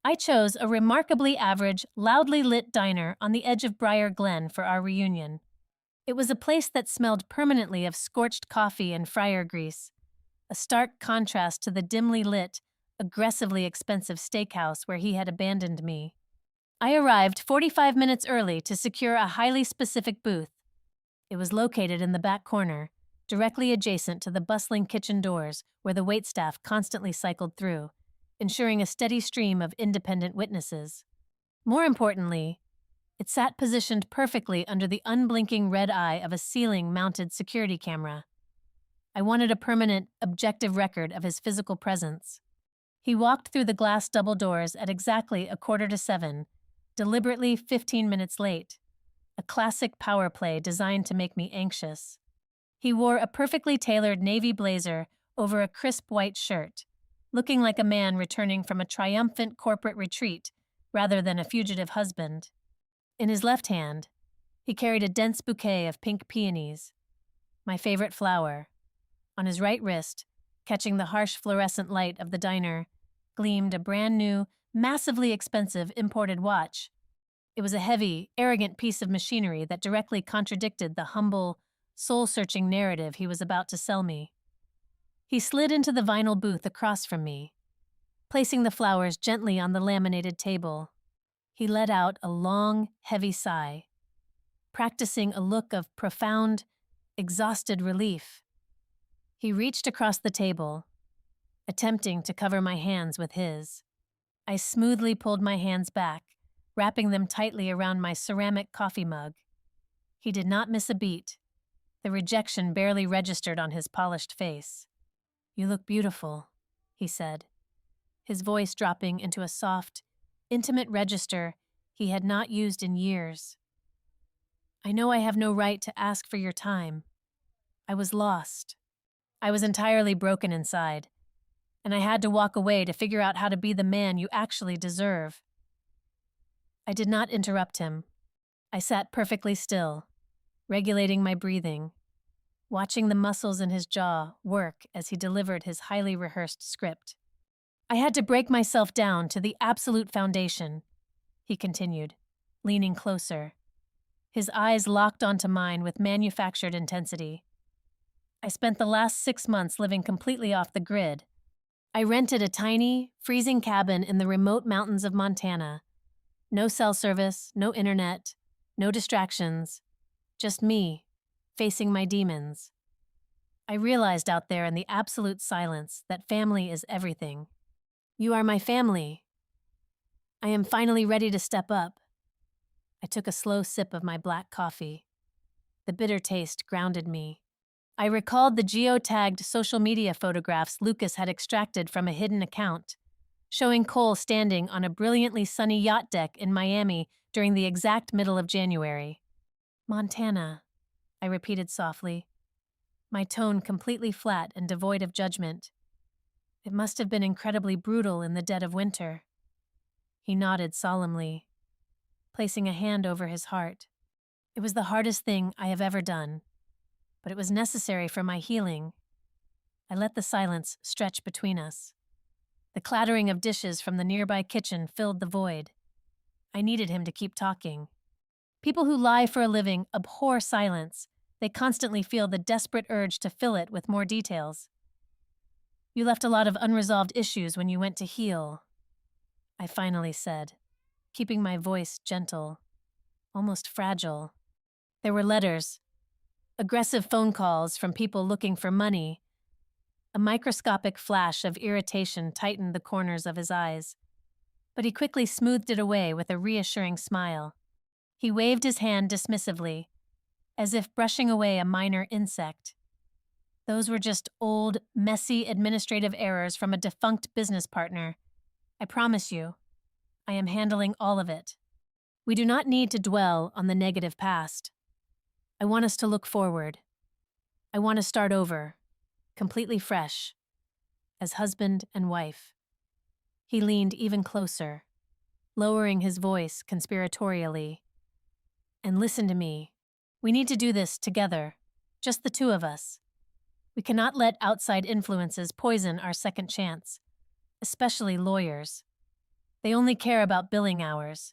I chose a remarkably average, loudly lit diner on the edge of Briar Glen for our reunion. It was a place that smelled permanently of scorched coffee and fryer grease, a stark contrast to the dimly lit, aggressively expensive steakhouse where he had abandoned me. I arrived 45 minutes early to secure a highly specific booth. It was located in the back corner, directly adjacent to the bustling kitchen doors where the waitstaff constantly cycled through, ensuring a steady stream of independent witnesses. More importantly, it sat positioned perfectly under the unblinking red eye of a ceiling-mounted security camera. I wanted a permanent, objective record of his physical presence. He walked through the glass double doors at exactly 6:45, deliberately 15 minutes late, a classic power play designed to make me anxious. He wore a perfectly tailored navy blazer over a crisp white shirt, looking like a man returning from a triumphant corporate retreat rather than a fugitive husband. In his left hand, he carried a dense bouquet of pink peonies, my favorite flower. On his right wrist, catching the harsh fluorescent light of the diner, gleamed a brand new, massively expensive imported watch. It was a heavy, arrogant piece of machinery that directly contradicted the humble, soul-searching narrative he was about to sell me. He slid into the vinyl booth across from me, placing the flowers gently on the laminated table. He let out a long, heavy sigh, practicing a look of profound, exhausted relief. He reached across the table, attempting to cover my hands with his. I smoothly pulled my hands back, wrapping them tightly around my ceramic coffee mug. He did not miss a beat. The rejection barely registered on his polished face. "You look beautiful," he said, his voice dropping into a soft, intimate register he had not used in years. "I know I have no right to ask for your time. I was lost. I was entirely broken inside, and I had to walk away to figure out how to be the man you actually deserve." I did not interrupt him. I sat perfectly still, regulating my breathing, watching the muscles in his jaw work as he delivered his highly rehearsed script. "I had to break myself down to the absolute foundation," he continued, leaning closer. His eyes locked onto mine with manufactured intensity. "I spent the last 6 months living completely off the grid. I rented a tiny, freezing cabin in the remote mountains of Montana. No cell service, no internet, no distractions. Just me, facing my demons. I realized out there in the absolute silence that family is everything. You are my family. I am finally ready to step up." I took a slow sip of my black coffee. The bitter taste grounded me. I recalled the geotagged social media photographs Lucas had extracted from a hidden account, showing Cole standing on a brilliantly sunny yacht deck in Miami during the exact middle of January. "Montana," I repeated softly, my tone completely flat and devoid of judgment. "It must have been incredibly brutal in the dead of winter." He nodded solemnly, placing a hand over his heart. "It was the hardest thing I have ever done, but it was necessary for my healing." I let the silence stretch between us. The clattering of dishes from the nearby kitchen filled the void. I needed him to keep talking. People who lie for a living abhor silence. They constantly feel the desperate urge to fill it with more details. You left a lot of unresolved issues when you went to heal, I finally said, keeping my voice gentle, almost fragile. There were letters, aggressive phone calls from people looking for money. A microscopic flash of irritation tightened the corners of his eyes, but he quickly smoothed it away with a reassuring smile. He waved his hand dismissively, as if brushing away a minor insect. Those were just old, messy administrative errors from a defunct business partner. I promise you, I am handling all of it. We do not need to dwell on the negative past. I want us to look forward. I want to start over, completely fresh, as husband and wife. He leaned even closer, lowering his voice conspiratorially. And listen to me. We need to do this together, just the two of us. We cannot let outside influences poison our second chance, especially lawyers. They only care about billing hours.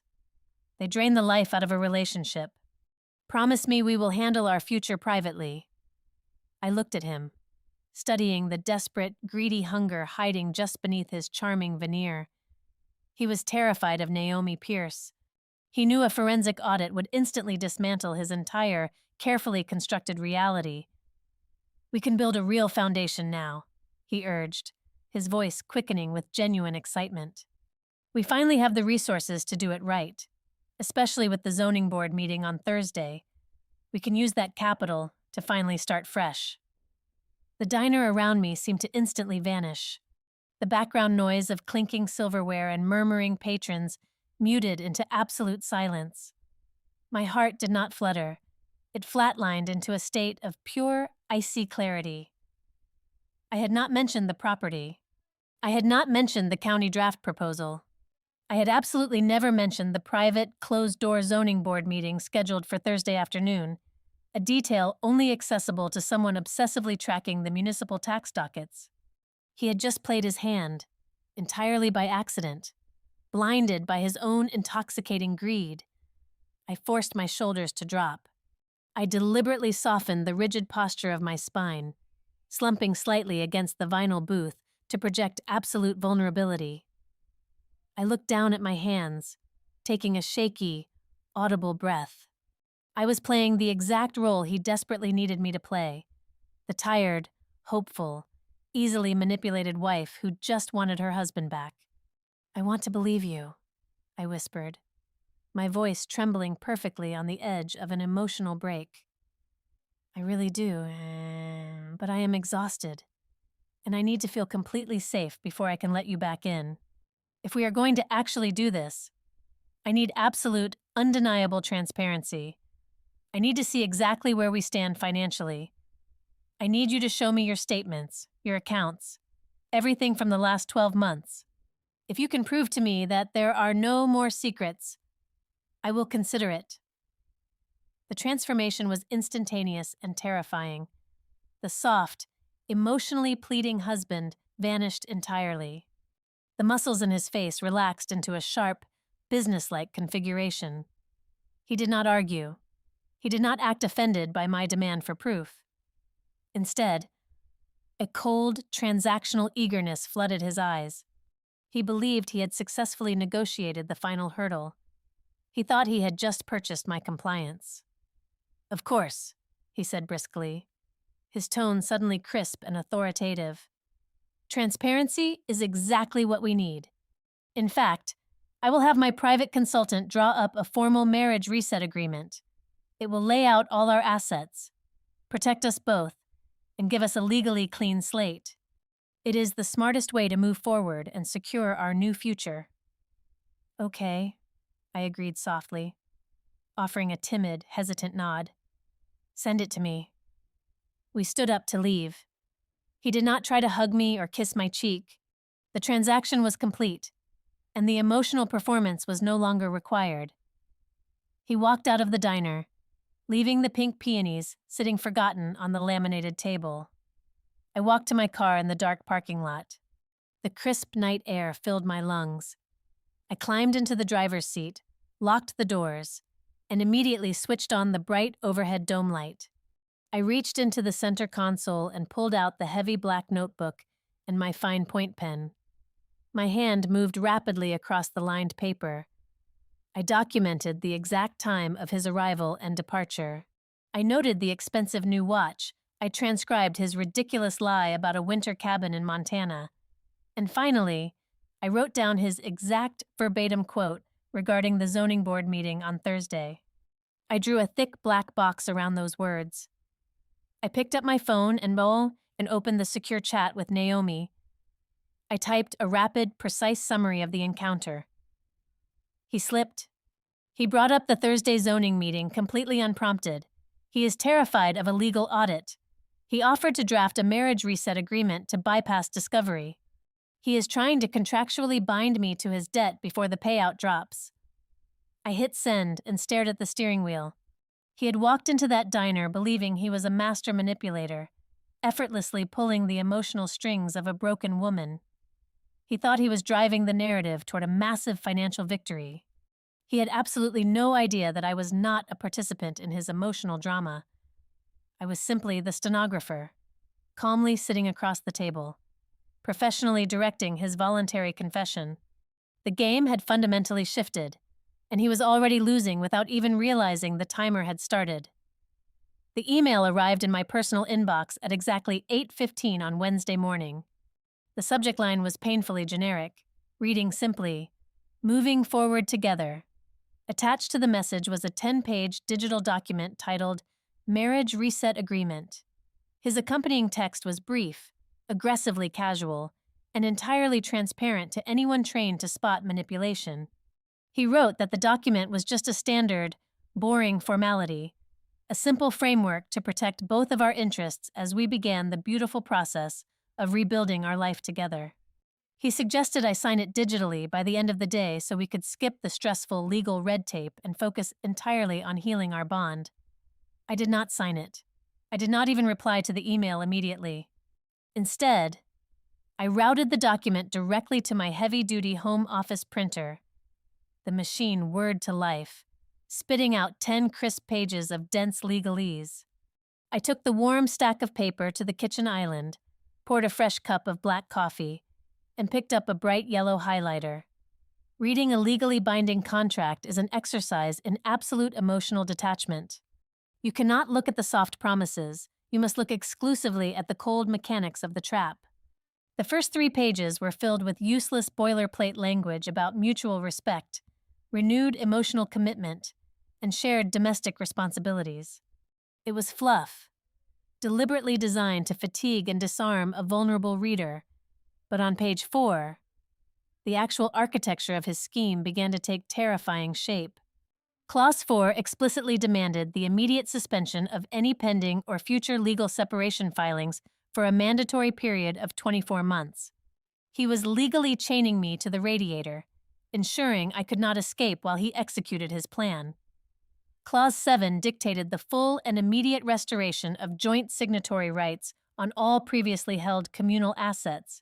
They drain the life out of a relationship. Promise me we will handle our future privately. I looked at him, studying the desperate, greedy hunger hiding just beneath his charming veneer. He was terrified of Naomi Pierce. He knew a forensic audit would instantly dismantle his entire, carefully constructed reality. We can build a real foundation now, he urged, his voice quickening with genuine excitement. We finally have the resources to do it right, especially with the zoning board meeting on Thursday. We can use that capital to finally start fresh. The diner around me seemed to instantly vanish. The background noise of clinking silverware and murmuring patrons muted into absolute silence. My heart did not flutter. It flatlined into a state of pure, icy clarity. I had not mentioned the property. I had not mentioned the county draft proposal. I had absolutely never mentioned the private, closed-door zoning board meeting scheduled for Thursday afternoon, a detail only accessible to someone obsessively tracking the municipal tax dockets. He had just played his hand, entirely by accident, blinded by his own intoxicating greed. I forced my shoulders to drop. I deliberately softened the rigid posture of my spine, slumping slightly against the vinyl booth to project absolute vulnerability. I looked down at my hands, taking a shaky, audible breath. I was playing the exact role he desperately needed me to play, the tired, hopeful, easily manipulated wife who just wanted her husband back. I want to believe you, I whispered, my voice trembling perfectly on the edge of an emotional break. I really do, but I am exhausted, and I need to feel completely safe before I can let you back in. If we are going to actually do this, I need absolute, undeniable transparency. I need to see exactly where we stand financially. I need you to show me your statements, your accounts, everything from the last 12 months. If you can prove to me that there are no more secrets, I will consider it. The transformation was instantaneous and terrifying. The soft, emotionally pleading husband vanished entirely. The muscles in his face relaxed into a sharp, businesslike configuration. He did not argue. He did not act offended by my demand for proof. Instead, a cold, transactional eagerness flooded his eyes. He believed he had successfully negotiated the final hurdle. He thought he had just purchased my compliance. Of course, he said briskly, his tone suddenly crisp and authoritative. Transparency is exactly what we need. In fact, I will have my private consultant draw up a formal marriage reset agreement. It will lay out all our assets, protect us both, and give us a legally clean slate. It is the smartest way to move forward and secure our new future. Okay, I agreed softly, offering a timid, hesitant nod. Send it to me. We stood up to leave. He did not try to hug me or kiss my cheek. The transaction was complete, and the emotional performance was no longer required. He walked out of the diner, leaving the pink peonies sitting forgotten on the laminated table. I walked to my car in the dark parking lot. The crisp night air filled my lungs. I climbed into the driver's seat, locked the doors, and immediately switched on the bright overhead dome light. I reached into the center console and pulled out the heavy black notebook and my fine point pen. My hand moved rapidly across the lined paper. I documented the exact time of his arrival and departure. I noted the expensive new watch. I transcribed his ridiculous lie about a winter cabin in Montana. And finally, I wrote down his exact verbatim quote regarding the zoning board meeting on Thursday. I drew a thick black box around those words. I picked up my phone and opened the secure chat with Naomi. I typed a rapid, precise summary of the encounter. He slipped. He brought up the Thursday zoning meeting completely unprompted. He is terrified of a legal audit. He offered to draft a marriage reset agreement to bypass discovery. He is trying to contractually bind me to his debt before the payout drops. I hit send and stared at the steering wheel. He had walked into that diner believing he was a master manipulator, effortlessly pulling the emotional strings of a broken woman. He thought he was driving the narrative toward a massive financial victory. He had absolutely no idea that I was not a participant in his emotional drama. I was simply the stenographer, calmly sitting across the table, professionally directing his voluntary confession. The game had fundamentally shifted, and he was already losing without even realizing the timer had started. The email arrived in my personal inbox at exactly 8:15 on Wednesday morning. The subject line was painfully generic, reading simply, "Moving forward together." Attached to the message was a 10-page digital document titled Marriage Reset Agreement. His accompanying text was brief, aggressively casual, and entirely transparent to anyone trained to spot manipulation. He wrote that the document was just a standard, boring formality, a simple framework to protect both of our interests as we began the beautiful process of rebuilding our life together. He suggested I sign it digitally by the end of the day so we could skip the stressful legal red tape and focus entirely on healing our bond. I did not sign it. I did not even reply to the email immediately. Instead, I routed the document directly to my heavy-duty home office printer. The machine whirred to life, spitting out 10 crisp pages of dense legalese. I took the warm stack of paper to the kitchen island, poured a fresh cup of black coffee, and picked up a bright yellow highlighter. Reading a legally binding contract is an exercise in absolute emotional detachment. You cannot look at the soft promises. You must look exclusively at the cold mechanics of the trap. The first 3 pages were filled with useless boilerplate language about mutual respect, renewed emotional commitment, and shared domestic responsibilities. It was fluff, deliberately designed to fatigue and disarm a vulnerable reader. But on page 4, the actual architecture of his scheme began to take terrifying shape. Clause 4 explicitly demanded the immediate suspension of any pending or future legal separation filings for a mandatory period of 24 months. He was legally chaining me to the radiator, ensuring I could not escape while he executed his plan. Clause 7 dictated the full and immediate restoration of joint signatory rights on all previously held communal assets.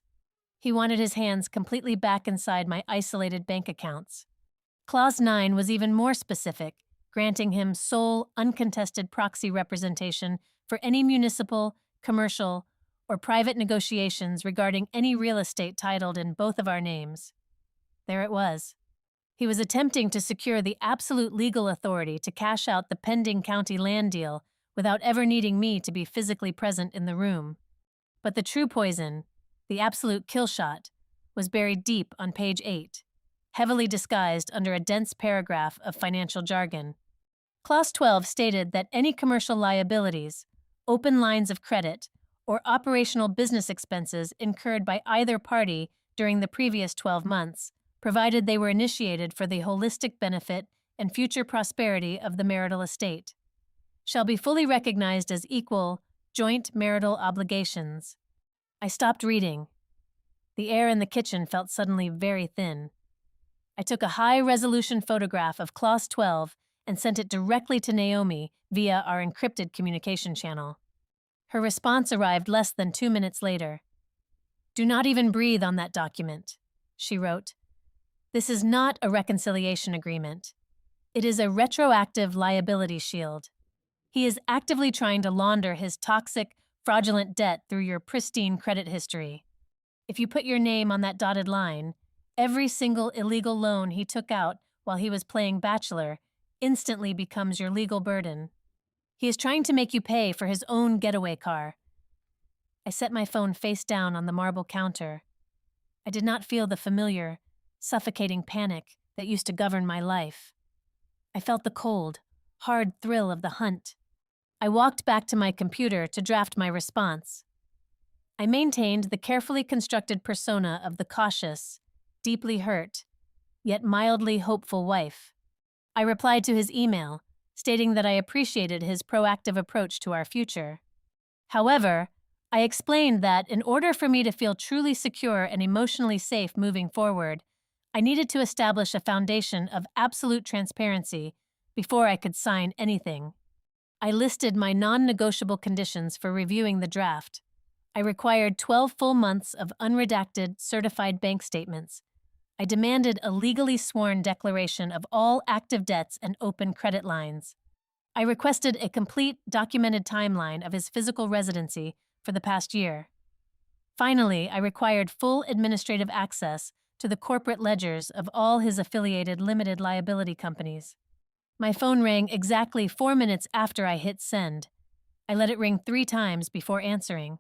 He wanted his hands completely back inside my isolated bank accounts. Clause 9 was even more specific, granting him sole, uncontested proxy representation for any municipal, commercial, or private negotiations regarding any real estate titled in both of our names. There it was. He was attempting to secure the absolute legal authority to cash out the pending county land deal without ever needing me to be physically present in the room. But the true poison, the absolute kill shot, was buried deep on page 8, heavily disguised under a dense paragraph of financial jargon. Clause 12 stated that any commercial liabilities, open lines of credit, or operational business expenses incurred by either party during the previous 12 months, provided they were initiated for the holistic benefit and future prosperity of the marital estate, shall be fully recognized as equal, joint marital obligations. I stopped reading. The air in the kitchen felt suddenly very thin. I took a high-resolution photograph of Clause 12 and sent it directly to Naomi via our encrypted communication channel. Her response arrived less than 2 minutes later. "Do not even breathe on that document," she wrote. "This is not a reconciliation agreement. It is a retroactive liability shield. He is actively trying to launder his toxic, fraudulent debt through your pristine credit history. If you put your name on that dotted line, every single illegal loan he took out while he was playing Bachelor instantly becomes your legal burden. He is trying to make you pay for his own getaway car. I set my phone face down on the marble counter. I did not feel the familiar, suffocating panic that used to govern my life. I felt the cold, hard thrill of the hunt. I walked back to my computer to draft my response. I maintained the carefully constructed persona of the cautious, deeply hurt, yet mildly hopeful wife. I replied to his email, stating that I appreciated his proactive approach to our future. However, I explained that in order for me to feel truly secure and emotionally safe moving forward, I needed to establish a foundation of absolute transparency before I could sign anything. I listed my non-negotiable conditions for reviewing the draft. I required 12 full months of unredacted, certified bank statements. I demanded a legally sworn declaration of all active debts and open credit lines. I requested a complete, documented timeline of his physical residency for the past year. Finally, I required full administrative access to the corporate ledgers of all his affiliated limited liability companies. My phone rang exactly 4 minutes after I hit send. I let it ring 3 times before answering.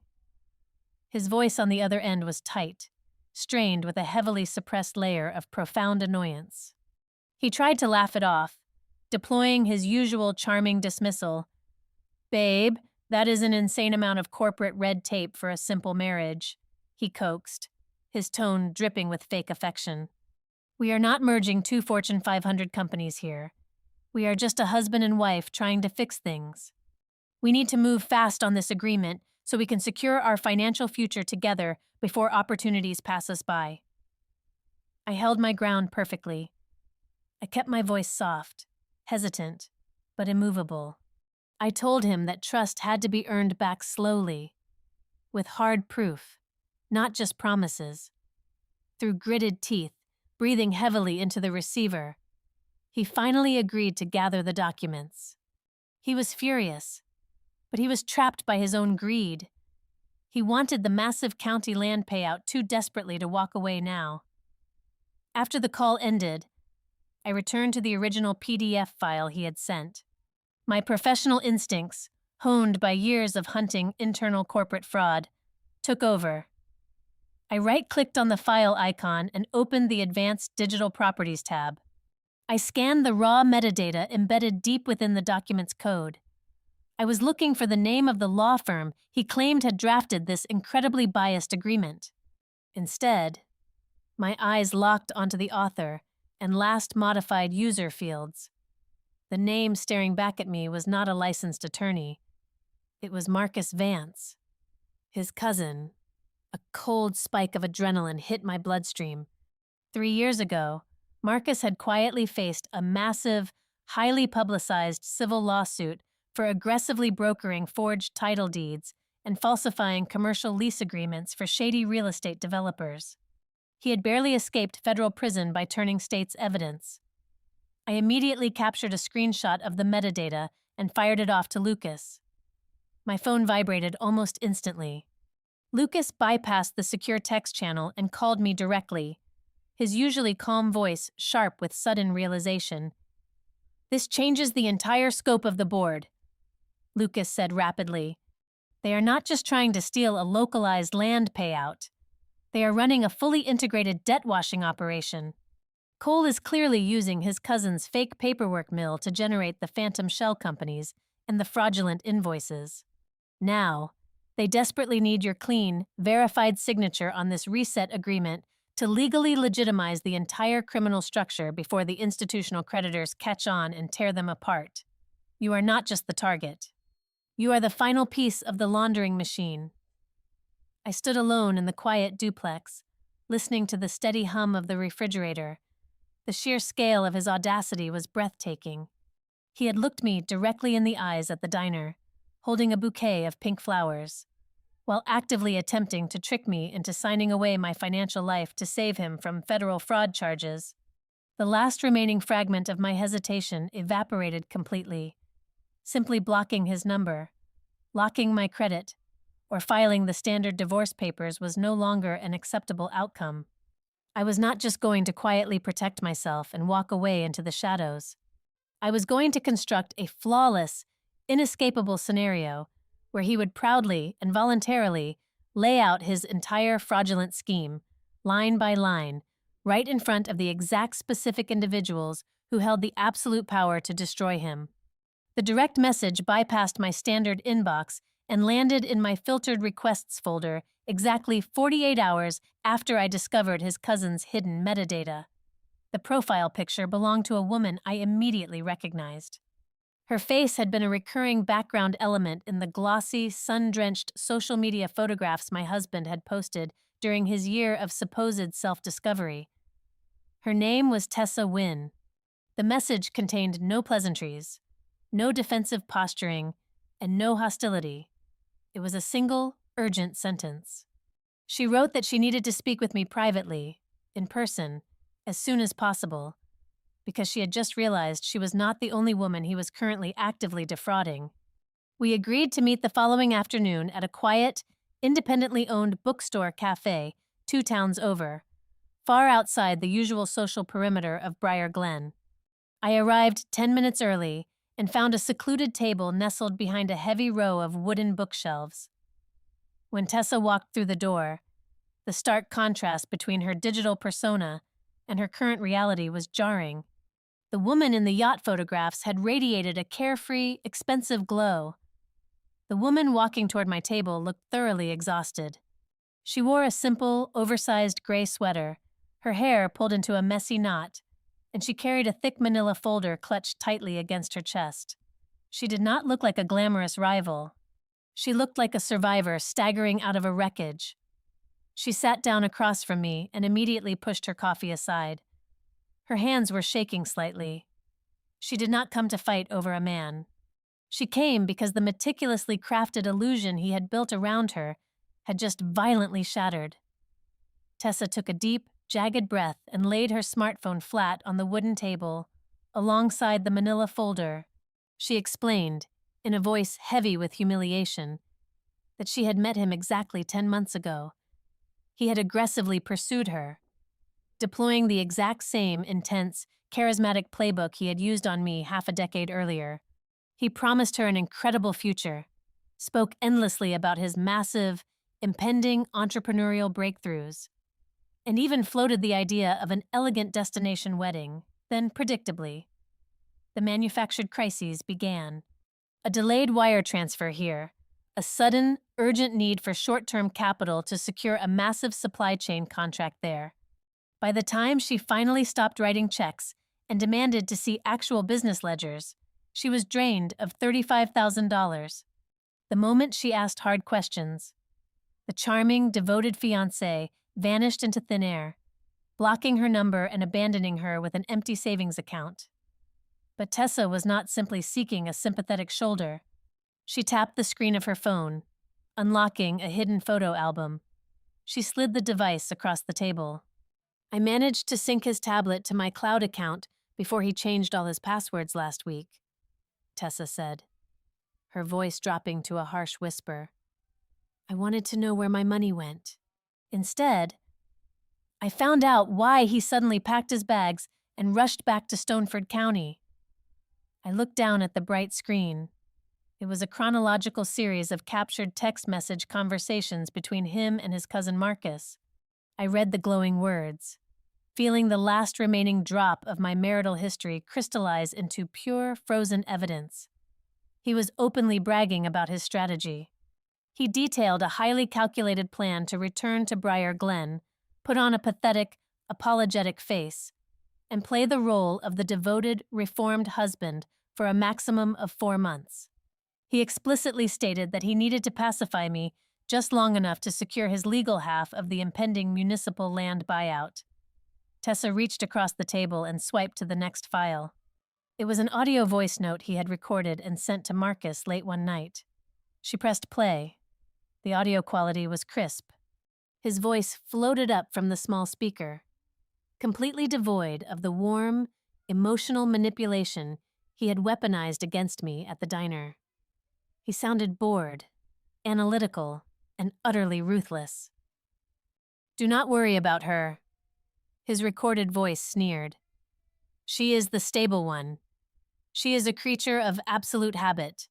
His voice on the other end was tight, strained with a heavily suppressed layer of profound annoyance. He tried to laugh it off, deploying his usual charming dismissal. "Babe, that is an insane amount of corporate red tape for a simple marriage," he coaxed, his tone dripping with fake affection. "We are not merging 2 Fortune 500 companies here. We are just a husband and wife trying to fix things. We need to move fast on this agreement so we can secure our financial future together before opportunities pass us by." I held my ground perfectly. I kept my voice soft, hesitant, but immovable. I told him that trust had to be earned back slowly, with hard proof, not just promises. Through gritted teeth, breathing heavily into the receiver, he finally agreed to gather the documents. He was furious, but he was trapped by his own greed. He wanted the massive county land payout too desperately to walk away now. After the call ended, I returned to the original PDF file he had sent. My professional instincts, honed by years of hunting internal corporate fraud, took over. I right-clicked on the file icon and opened the Advanced Digital Properties tab. I scanned the raw metadata embedded deep within the document's code. I was looking for the name of the law firm he claimed had drafted this incredibly biased agreement. Instead, my eyes locked onto the author and last modified user fields. The name staring back at me was not a licensed attorney. It was Marcus Vance. His cousin. A cold spike of adrenaline hit my bloodstream. 3 years ago, Marcus had quietly faced a massive, highly publicized civil lawsuit for aggressively brokering forged title deeds and falsifying commercial lease agreements for shady real estate developers. He had barely escaped federal prison by turning state's evidence. I immediately captured a screenshot of the metadata and fired it off to Lucas. My phone vibrated almost instantly. Lucas bypassed the secure text channel and called me directly, his usually calm voice sharp with sudden realization. "This changes the entire scope of the board," Lucas said rapidly. "They are not just trying to steal a localized land payout. They are running a fully integrated debt-washing operation. Cole is clearly using his cousin's fake paperwork mill to generate the phantom shell companies and the fraudulent invoices. Now, they desperately need your clean, verified signature on this reset agreement to legally legitimize the entire criminal structure before the institutional creditors catch on and tear them apart. You are not just the target. You are the final piece of the laundering machine." I stood alone in the quiet duplex, listening to the steady hum of the refrigerator. The sheer scale of his audacity was breathtaking. He had looked me directly in the eyes at the diner, holding a bouquet of pink flowers, while actively attempting to trick me into signing away my financial life to save him from federal fraud charges. The last remaining fragment of my hesitation evaporated completely, simply blocking his number, locking my credit, or filing the standard divorce papers was no longer an acceptable outcome. I was not just going to quietly protect myself and walk away into the shadows. I was going to construct a flawless, inescapable scenario where he would proudly and voluntarily lay out his entire fraudulent scheme, line by line, right in front of the exact specific individuals who held the absolute power to destroy him. The direct message bypassed my standard inbox and landed in my filtered requests folder exactly 48 hours after I discovered his cousin's hidden metadata. The profile picture belonged to a woman I immediately recognized. Her face had been a recurring background element in the glossy, sun-drenched social media photographs my husband had posted during his year of supposed self-discovery. Her name was Tessa Wynn. The message contained no pleasantries, no defensive posturing, and no hostility. It was a single, urgent sentence. She wrote that she needed to speak with me privately, in person, as soon as possible, because she had just realized she was not the only woman he was currently actively defrauding. We agreed to meet the following afternoon at a quiet, independently owned bookstore cafe 2 towns over, far outside the usual social perimeter of Briar Glen. I arrived 10 minutes early and found a secluded table nestled behind a heavy row of wooden bookshelves. When Tessa walked through the door, the stark contrast between her digital persona and her current reality was jarring. The woman in the yacht photographs had radiated a carefree, expensive glow. The woman walking toward my table looked thoroughly exhausted. She wore a simple, oversized gray sweater, her hair pulled into a messy knot, and she carried a thick manila folder clutched tightly against her chest. She did not look like a glamorous rival. She looked like a survivor staggering out of a wreckage. She sat down across from me and immediately pushed her coffee aside. Her hands were shaking slightly. She did not come to fight over a man. She came because the meticulously crafted illusion he had built around her had just violently shattered. Tessa took a deep, jagged breath and laid her smartphone flat on the wooden table, alongside the manila folder. She explained, in a voice heavy with humiliation, that she had met him exactly 10 months ago. He had aggressively pursued her, deploying the exact same intense, charismatic playbook he had used on me half a decade earlier. He promised her an incredible future, spoke endlessly about his massive, impending entrepreneurial breakthroughs, and even floated the idea of an elegant destination wedding. Then, predictably, the manufactured crises began. A delayed wire transfer here, a sudden, urgent need for short-term capital to secure a massive supply chain contract there. By the time she finally stopped writing checks and demanded to see actual business ledgers, she was drained of $35,000. The moment she asked hard questions, the charming, devoted fiancé vanished into thin air, blocking her number and abandoning her with an empty savings account. But Tessa was not simply seeking a sympathetic shoulder. She tapped the screen of her phone, unlocking a hidden photo album. She slid the device across the table. I managed to sync his tablet to my cloud account before he changed all his passwords last week, Tessa said, her voice dropping to a harsh whisper. I wanted to know where my money went. Instead, I found out why he suddenly packed his bags and rushed back to Stoneford County. I looked down at the bright screen. It was a chronological series of captured text message conversations between him and his cousin Marcus. I read the glowing words, feeling the last remaining drop of my marital history crystallize into pure, frozen evidence. He was openly bragging about his strategy. He detailed a highly calculated plan to return to Briar Glen, put on a pathetic, apologetic face, and play the role of the devoted, reformed husband for a maximum of 4 months. He explicitly stated that he needed to pacify me just long enough to secure his legal half of the impending municipal land buyout. Tessa reached across the table and swiped to the next file. It was an audio voice note he had recorded and sent to Marcus late one night. She pressed play. The audio quality was crisp. His voice floated up from the small speaker, completely devoid of the warm, emotional manipulation he had weaponized against me at the diner. He sounded bored, analytical, and utterly ruthless. "Do not worry about her," his recorded voice sneered. "She is the stable one. She is a creature of absolute habit.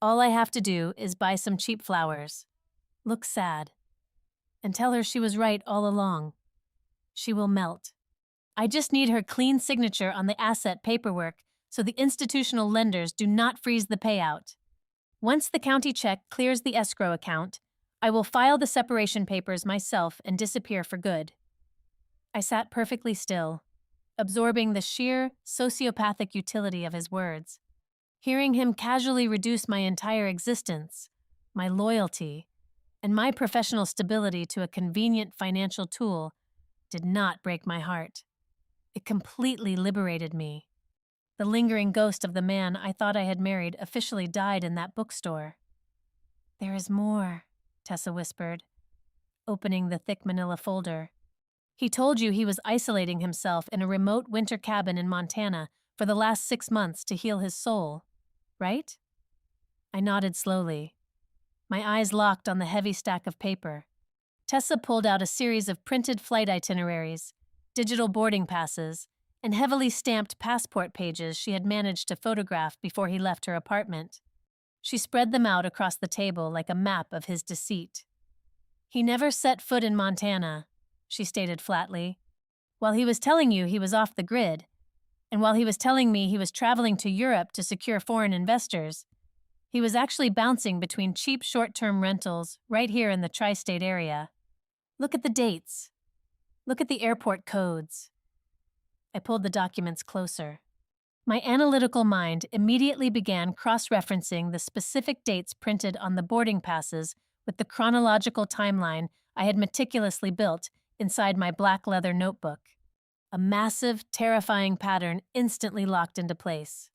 All I have to do is buy some cheap flowers, look sad, and tell her she was right all along. She will melt. I just need her clean signature on the asset paperwork so the institutional lenders do not freeze the payout. Once the county check clears the escrow account, I will file the separation papers myself and disappear for good." I sat perfectly still, absorbing the sheer sociopathic utility of his words. Hearing him casually reduce my entire existence, my loyalty, and my professional stability to a convenient financial tool did not break my heart. It completely liberated me. The lingering ghost of the man I thought I had married officially died in that bookstore. "There is more," Tessa whispered, opening the thick manila folder. "He told you he was isolating himself in a remote winter cabin in Montana for the last 6 months to heal his soul, right?" I nodded slowly. My eyes locked on the heavy stack of paper. Tessa pulled out a series of printed flight itineraries, digital boarding passes, and heavily stamped passport pages she had managed to photograph before he left her apartment. She spread them out across the table like a map of his deceit. "He never set foot in Montana," she stated flatly. "While he was telling you he was off the grid, and while he was telling me he was traveling to Europe to secure foreign investors, he was actually bouncing between cheap short-term rentals right here in the tri-state area. Look at the dates. Look at the airport codes." I pulled the documents closer. My analytical mind immediately began cross-referencing the specific dates printed on the boarding passes with the chronological timeline I had meticulously built inside my black leather notebook. A massive, terrifying pattern instantly locked into place.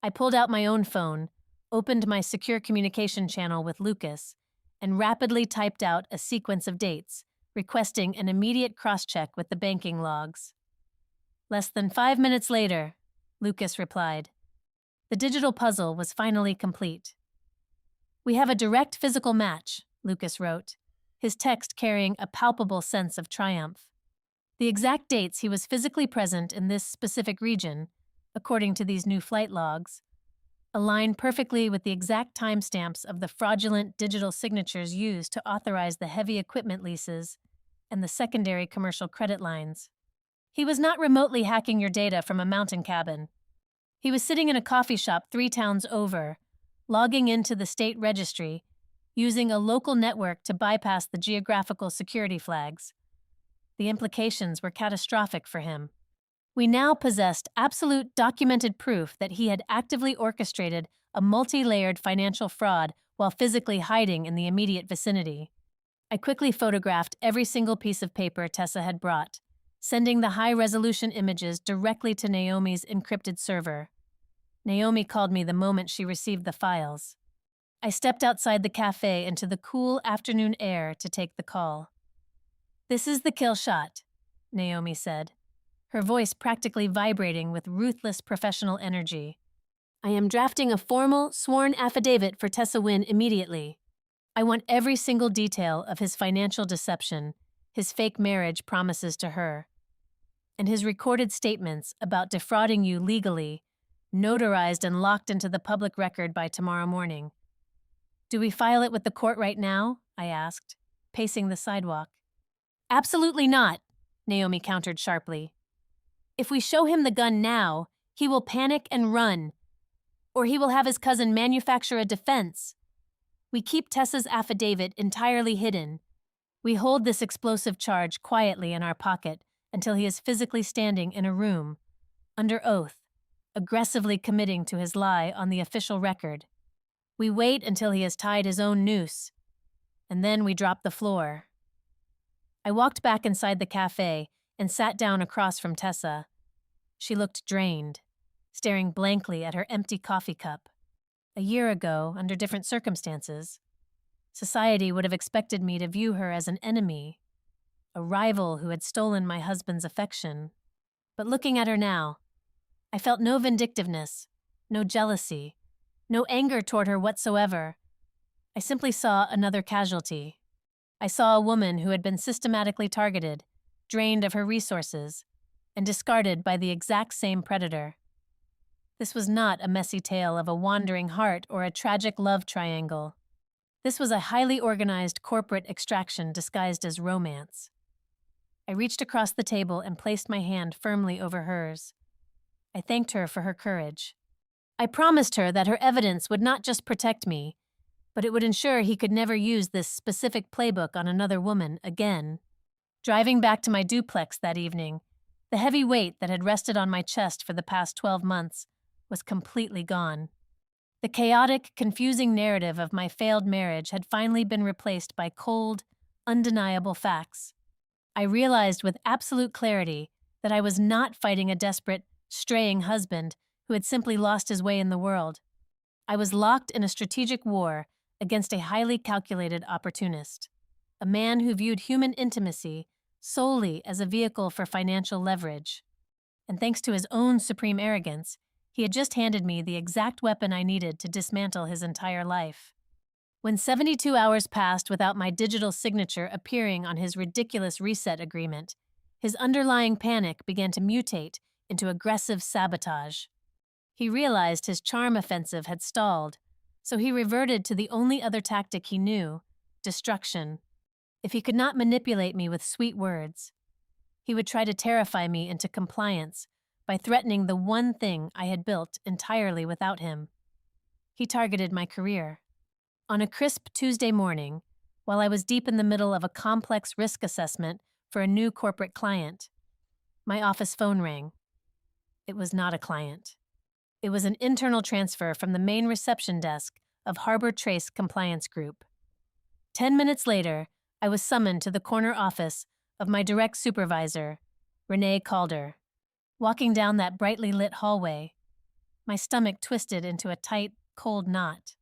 I pulled out my own phone, opened my secure communication channel with Lucas, and rapidly typed out a sequence of dates, requesting an immediate cross-check with the banking logs. Less than 5 minutes later, Lucas replied. The digital puzzle was finally complete. "We have a direct physical match," Lucas wrote, his text carrying a palpable sense of triumph. The exact dates he was physically present in this specific region, according to these new flight logs, align perfectly with the exact timestamps of the fraudulent digital signatures used to authorize the heavy equipment leases and the secondary commercial credit lines. He was not remotely hacking your data from a mountain cabin. He was sitting in a coffee shop 3 towns over, logging into the state registry, using a local network to bypass the geographical security flags. The implications were catastrophic for him. We now possessed absolute documented proof that he had actively orchestrated a multi-layered financial fraud while physically hiding in the immediate vicinity. I quickly photographed every single piece of paper Tessa had brought, sending the high-resolution images directly to Naomi's encrypted server. Naomi called me the moment she received the files. I stepped outside the cafe into the cool afternoon air to take the call. "This is the kill shot," Naomi said, her voice practically vibrating with ruthless professional energy. "I am drafting a formal, sworn affidavit for Tessa Wynn immediately. I want every single detail of his financial deception, his fake marriage promises to her, and his recorded statements about defrauding you legally, notarized and locked into the public record by tomorrow morning." "Do we file it with the court right now?" I asked, pacing the sidewalk. "Absolutely not," Naomi countered sharply. "If we show him the gun now, he will panic and run, or he will have his cousin manufacture a defense. We keep Tessa's affidavit entirely hidden. We hold this explosive charge quietly in our pocket until he is physically standing in a room, under oath, aggressively committing to his lie on the official record. We wait until he has tied his own noose, and then we drop the floor." I walked back inside the cafe and sat down across from Tessa. She looked drained, staring blankly at her empty coffee cup. A year ago, under different circumstances, society would have expected me to view her as an enemy, a rival who had stolen my husband's affection. But looking at her now, I felt no vindictiveness, no jealousy, no anger toward her whatsoever. I simply saw another casualty. I saw a woman who had been systematically targeted, drained of her resources, and discarded by the exact same predator. This was not a messy tale of a wandering heart or a tragic love triangle. This was a highly organized corporate extraction disguised as romance. I reached across the table and placed my hand firmly over hers. I thanked her for her courage. I promised her that her evidence would not just protect me, but it would ensure he could never use this specific playbook on another woman again. Driving back to my duplex that evening, the heavy weight that had rested on my chest for the past 12 months was completely gone. The chaotic, confusing narrative of my failed marriage had finally been replaced by cold, undeniable facts. I realized with absolute clarity that I was not fighting a desperate, straying husband who had simply lost his way in the world. I was locked in a strategic war against a highly calculated opportunist, a man who viewed human intimacy solely as a vehicle for financial leverage. And thanks to his own supreme arrogance, he had just handed me the exact weapon I needed to dismantle his entire life. When 72 hours passed without my digital signature appearing on his ridiculous reset agreement, his underlying panic began to mutate into aggressive sabotage. He realized his charm offensive had stalled, so he reverted to the only other tactic he knew: destruction. If he could not manipulate me with sweet words, he would try to terrify me into compliance by threatening the one thing I had built entirely without him. He targeted my career. On a crisp Tuesday morning, while I was deep in the middle of a complex risk assessment for a new corporate client, my office phone rang. It was not a client. It was an internal transfer from the main reception desk of Harbor Trace Compliance Group. 10 minutes later, I was summoned to the corner office of my direct supervisor, Renee Calder. Walking down that brightly lit hallway, my stomach twisted into a tight, cold knot.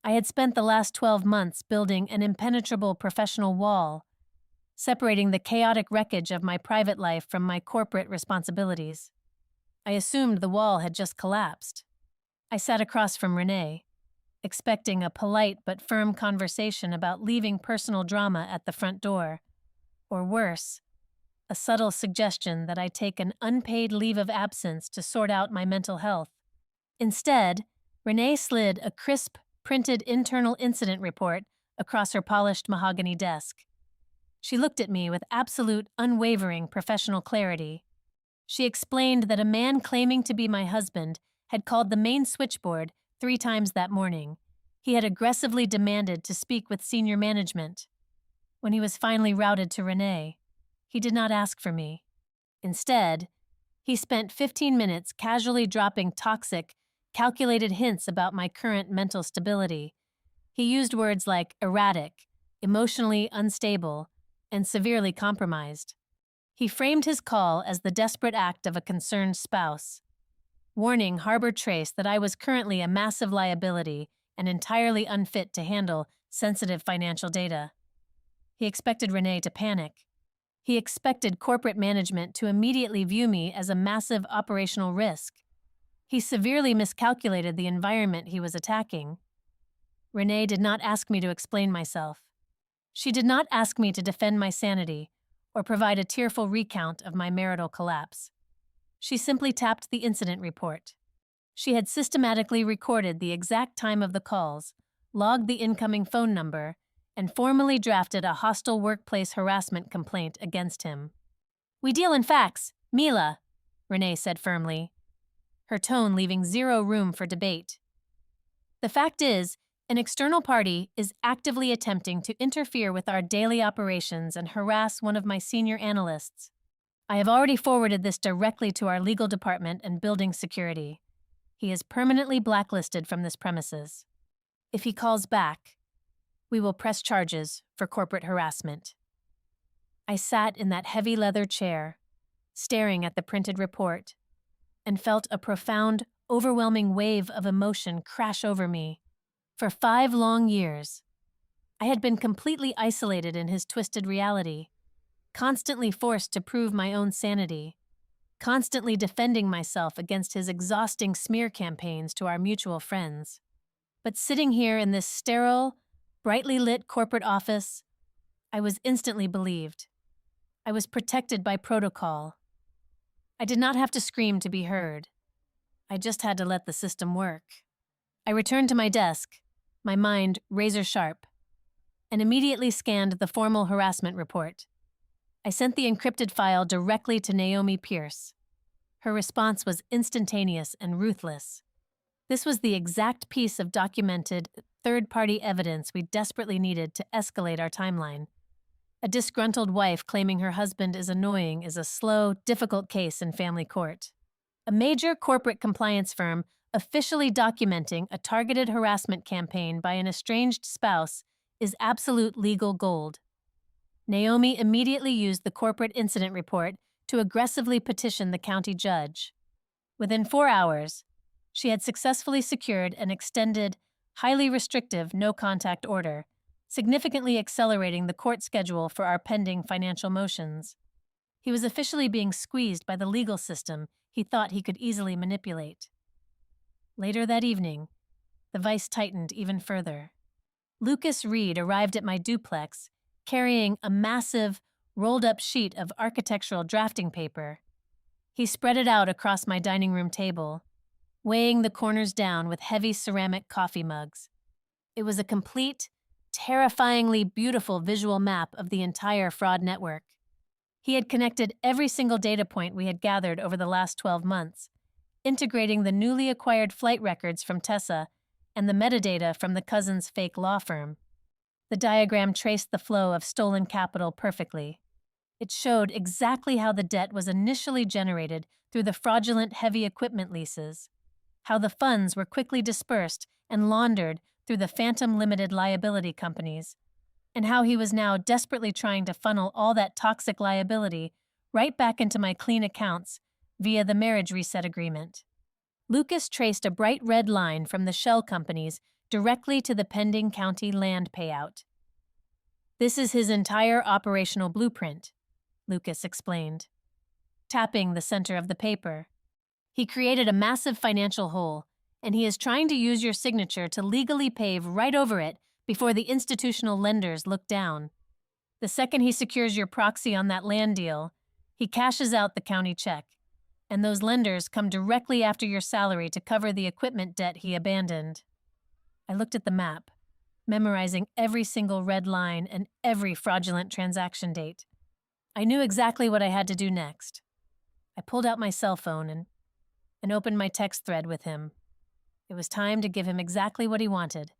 I had spent the last 12 months building an impenetrable professional wall, separating the chaotic wreckage of my private life from my corporate responsibilities. I assumed the wall had just collapsed. I sat across from Renee, expecting a polite but firm conversation about leaving personal drama at the front door, or worse, a subtle suggestion that I take an unpaid leave of absence to sort out my mental health. Instead, Renee slid a crisp, printed internal incident report across her polished mahogany desk. She looked at me with absolute, unwavering professional clarity. She explained that a man claiming to be my husband had called the main switchboard 3 times that morning. He had aggressively demanded to speak with senior management. When he was finally routed to Renee, he did not ask for me. Instead, he spent 15 minutes casually dropping toxic, calculated hints about my current mental stability. He used words like erratic, emotionally unstable, and severely compromised. He framed his call as the desperate act of a concerned spouse, warning Harbor Trace that I was currently a massive liability and entirely unfit to handle sensitive financial data. He expected Renee to panic. He expected corporate management to immediately view me as a massive operational risk. He severely miscalculated the environment he was attacking. Renee did not ask me to explain myself. She did not ask me to defend my sanity or provide a tearful recount of my marital collapse. She simply tapped the incident report. She had systematically recorded the exact time of the calls, logged the incoming phone number, and formally drafted a hostile workplace harassment complaint against him. "We deal in facts, Mila," Renee said firmly, her tone leaving zero room for debate. "The fact is, an external party is actively attempting to interfere with our daily operations and harass one of my senior analysts. I have already forwarded this directly to our legal department and building security. He is permanently blacklisted from this premises. If he calls back, we will press charges for corporate harassment." I sat in that heavy leather chair, staring at the printed report, and felt a profound, overwhelming wave of emotion crash over me. For 5 long years, I had been completely isolated in his twisted reality, constantly forced to prove my own sanity, constantly defending myself against his exhausting smear campaigns to our mutual friends. But sitting here in this sterile, brightly lit corporate office, I was instantly believed. I was protected by protocol. I did not have to scream to be heard. I just had to let the system work. I returned to my desk, my mind razor sharp, and immediately scanned the formal harassment report. I sent the encrypted file directly to Naomi Pierce. Her response was instantaneous and ruthless. This was the exact piece of documented, third-party evidence we desperately needed to escalate our timeline. A disgruntled wife claiming her husband is annoying is a slow, difficult case in family court. A major corporate compliance firm officially documenting a targeted harassment campaign by an estranged spouse is absolute legal gold. Naomi immediately used the corporate incident report to aggressively petition the county judge. Within 4 hours, she had successfully secured an extended, highly restrictive no-contact order, significantly accelerating the court schedule for our pending financial motions. He was officially being squeezed by the legal system he thought he could easily manipulate. Later that evening, the vice tightened even further. Lucas Reed arrived at my duplex, carrying a massive, rolled-up sheet of architectural drafting paper. He spread it out across my dining room table, weighing the corners down with heavy ceramic coffee mugs. It was a complete, terrifyingly beautiful visual map of the entire fraud network. He had connected every single data point we had gathered over the last 12 months, integrating the newly acquired flight records from Tessa and the metadata from the cousin's fake law firm. The diagram traced the flow of stolen capital perfectly. It showed exactly how the debt was initially generated through the fraudulent heavy equipment leases, how the funds were quickly dispersed and laundered through the phantom limited liability companies, and how he was now desperately trying to funnel all that toxic liability right back into my clean accounts via the marriage reset agreement. Lucas traced a bright red line from the shell companies directly to the pending county land payout. "This is his entire operational blueprint," Lucas explained, tapping the center of the paper. "He created a massive financial hole, and he is trying to use your signature to legally pave right over it before the institutional lenders look down. The second he secures your proxy on that land deal, he cashes out the county check, and those lenders come directly after your salary to cover the equipment debt he abandoned." I looked at the map, memorizing every single red line and every fraudulent transaction date. I knew exactly what I had to do next. I pulled out my cell phone and opened my text thread with him. It was time to give him exactly what he wanted,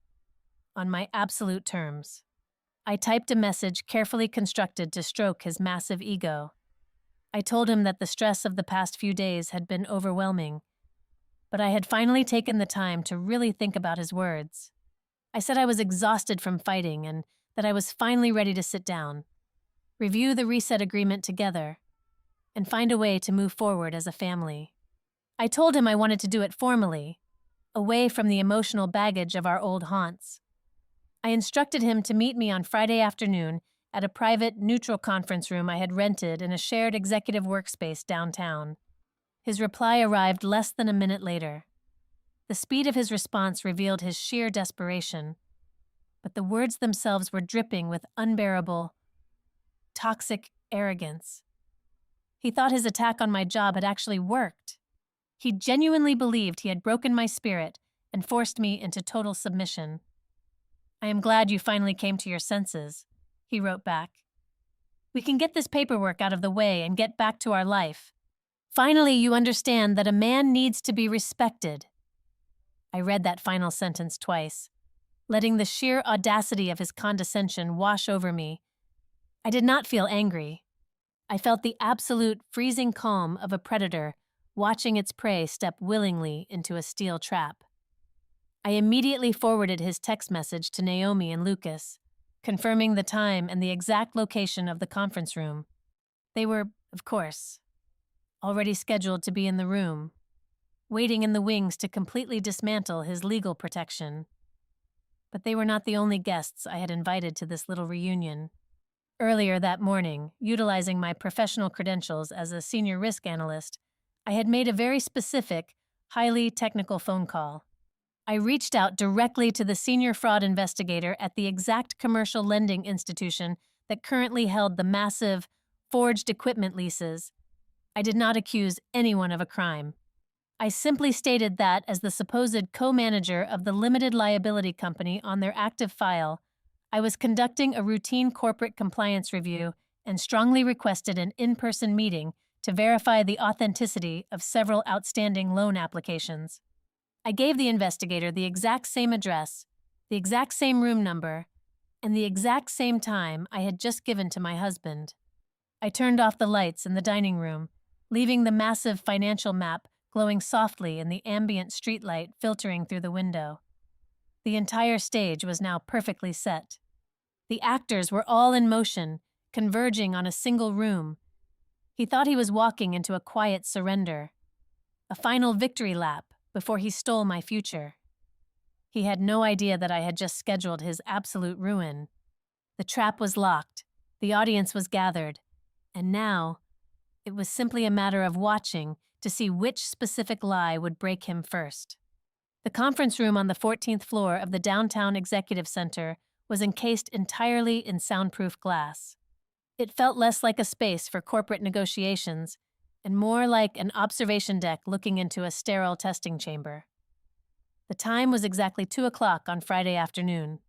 on my absolute terms. I typed a message carefully constructed to stroke his massive ego. I told him that the stress of the past few days had been overwhelming, but I had finally taken the time to really think about his words. I said I was exhausted from fighting and that I was finally ready to sit down, review the reset agreement together, and find a way to move forward as a family. I told him I wanted to do it formally, away from the emotional baggage of our old haunts. I instructed him to meet me on Friday afternoon at a private, neutral conference room I had rented in a shared executive workspace downtown. His reply arrived less than a minute later. The speed of his response revealed his sheer desperation, but the words themselves were dripping with unbearable, toxic arrogance. He thought his attack on my job had actually worked. He genuinely believed he had broken my spirit and forced me into total submission. "I am glad you finally came to your senses," he wrote back. "We can get this paperwork out of the way and get back to our life. Finally, you understand that a man needs to be respected." I read that final sentence twice, letting the sheer audacity of his condescension wash over me. I did not feel angry. I felt the absolute freezing calm of a predator watching its prey step willingly into a steel trap. I immediately forwarded his text message to Naomi and Lucas, confirming the time and the exact location of the conference room. They were, of course, already scheduled to be in the room, waiting in the wings to completely dismantle his legal protection. But they were not the only guests I had invited to this little reunion. Earlier that morning, utilizing my professional credentials as a senior risk analyst, I had made a very specific, highly technical phone call. I reached out directly to the senior fraud investigator at the exact commercial lending institution that currently held the massive, forged equipment leases. I did not accuse anyone of a crime. I simply stated that, as the supposed co-manager of the limited liability company on their active file, I was conducting a routine corporate compliance review and strongly requested an in-person meeting to verify the authenticity of several outstanding loan applications. I gave the investigator the exact same address, the exact same room number, and the exact same time I had just given to my husband. I turned off the lights in the dining room, leaving the massive financial map glowing softly in the ambient streetlight filtering through the window. The entire stage was now perfectly set. The actors were all in motion, converging on a single room. He thought he was walking into a quiet surrender, a final victory lap before he stole my future. He had no idea that I had just scheduled his absolute ruin. The trap was locked, the audience was gathered, and now it was simply a matter of watching to see which specific lie would break him first. The conference room on the 14th floor of the Downtown Executive Center was encased entirely in soundproof glass. It felt less like a space for corporate negotiations and more like an observation deck looking into a sterile testing chamber. The time was exactly 2 o'clock on Friday afternoon.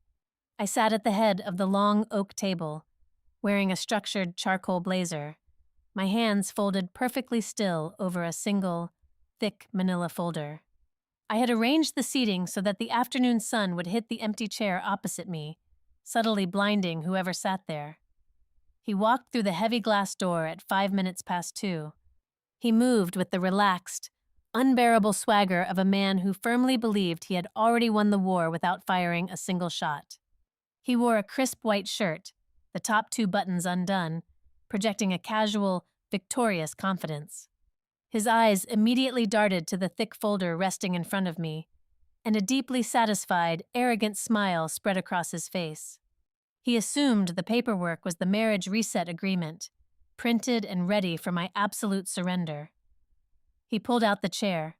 I sat at the head of the long oak table, wearing a structured charcoal blazer, my hands folded perfectly still over a single, thick manila folder. I had arranged the seating so that the afternoon sun would hit the empty chair opposite me, subtly blinding whoever sat there. He walked through the heavy glass door at 2:05. He moved with the relaxed, unbearable swagger of a man who firmly believed he had already won the war without firing a single shot. He wore a crisp white shirt, the top 2 buttons undone, projecting a casual, victorious confidence. His eyes immediately darted to the thick folder resting in front of me, and a deeply satisfied, arrogant smile spread across his face. He assumed the paperwork was the marriage reset agreement, printed and ready for my absolute surrender. He pulled out the chair,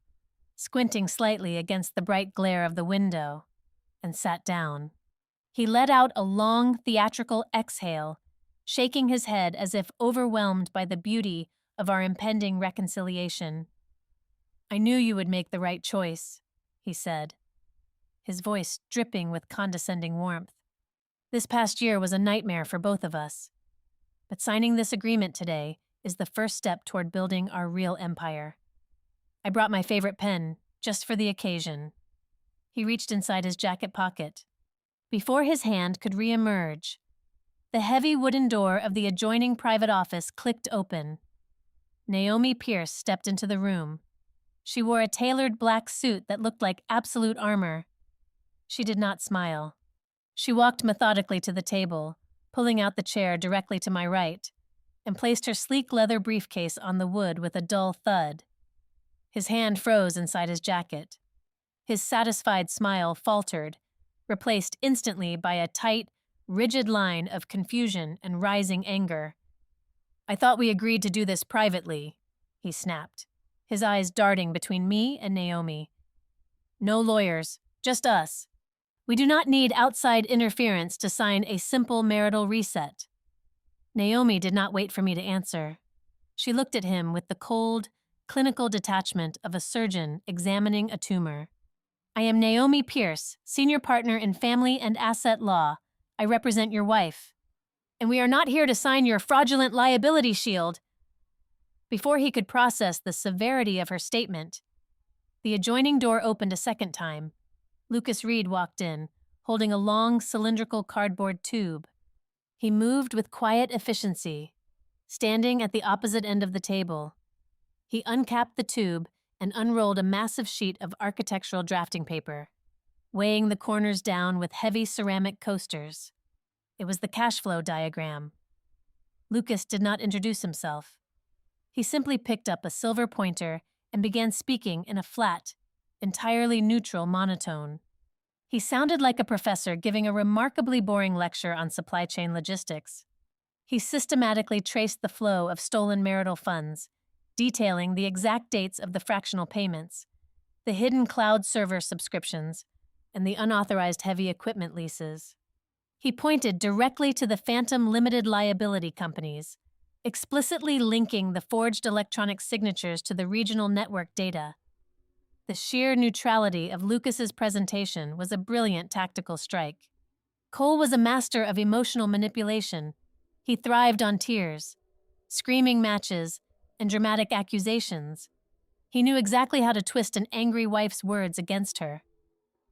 squinting slightly against the bright glare of the window, and sat down. He let out a long, theatrical exhale, shaking his head as if overwhelmed by the beauty of our impending reconciliation. "I knew you would make the right choice," he said, his voice dripping with condescending warmth. "This past year was a nightmare for both of us, but signing this agreement today is the first step toward building our real empire. I brought my favorite pen, just for the occasion." He reached inside his jacket pocket. Before his hand could re-emerge, the heavy wooden door of the adjoining private office clicked open. Naomi Pierce stepped into the room. She wore a tailored black suit that looked like absolute armor. She did not smile. She walked methodically to the table, pulling out the chair directly to my right, and placed her sleek leather briefcase on the wood with a dull thud. His hand froze inside his jacket. His satisfied smile faltered, replaced instantly by a tight, rigid line of confusion and rising anger. "I thought we agreed to do this privately," he snapped, his eyes darting between me and Naomi. "No lawyers, just us. We do not need outside interference to sign a simple marital reset." Naomi did not wait for me to answer. She looked at him with the cold, clinical detachment of a surgeon examining a tumor. "I am Naomi Pierce, senior partner in family and asset law. I represent your wife. And we are not here to sign your fraudulent liability shield." Before he could process the severity of her statement, the adjoining door opened a second time. Lucas Reed walked in, holding a long, cylindrical cardboard tube. He moved with quiet efficiency, standing at the opposite end of the table. He uncapped the tube and unrolled a massive sheet of architectural drafting paper, weighing the corners down with heavy ceramic coasters. It was the cash flow diagram. Lucas did not introduce himself. He simply picked up a silver pointer and began speaking in a flat, entirely neutral monotone. He sounded like a professor giving a remarkably boring lecture on supply chain logistics. He systematically traced the flow of stolen marital funds, detailing the exact dates of the fractional payments, the hidden cloud server subscriptions, and the unauthorized heavy equipment leases. He pointed directly to the phantom limited liability companies, explicitly linking the forged electronic signatures to the regional network data. The sheer neutrality of Lucas's presentation was a brilliant tactical strike. Cole was a master of emotional manipulation. He thrived on tears, screaming matches, and dramatic accusations. He knew exactly how to twist an angry wife's words against her.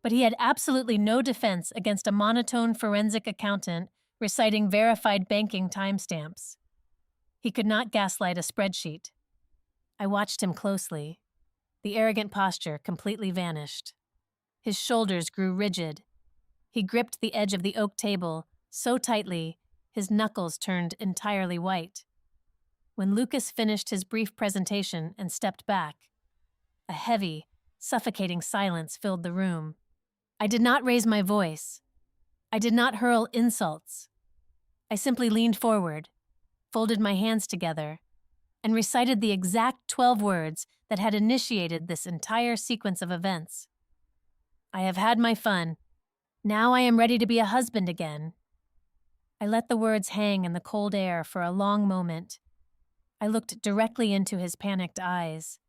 But he had absolutely no defense against a monotone forensic accountant reciting verified banking timestamps. He could not gaslight a spreadsheet. I watched him closely. The arrogant posture completely vanished. His shoulders grew rigid. He gripped the edge of the oak table so tightly, his knuckles turned entirely white. When Lucas finished his brief presentation and stepped back, a heavy, suffocating silence filled the room. I did not raise my voice. I did not hurl insults. I simply leaned forward, folded my hands together, and recited the exact 12 words that had initiated this entire sequence of events. I have had my fun. Now I am ready to be a husband again. I let the words hang in the cold air for a long moment. I looked directly into his panicked eyes.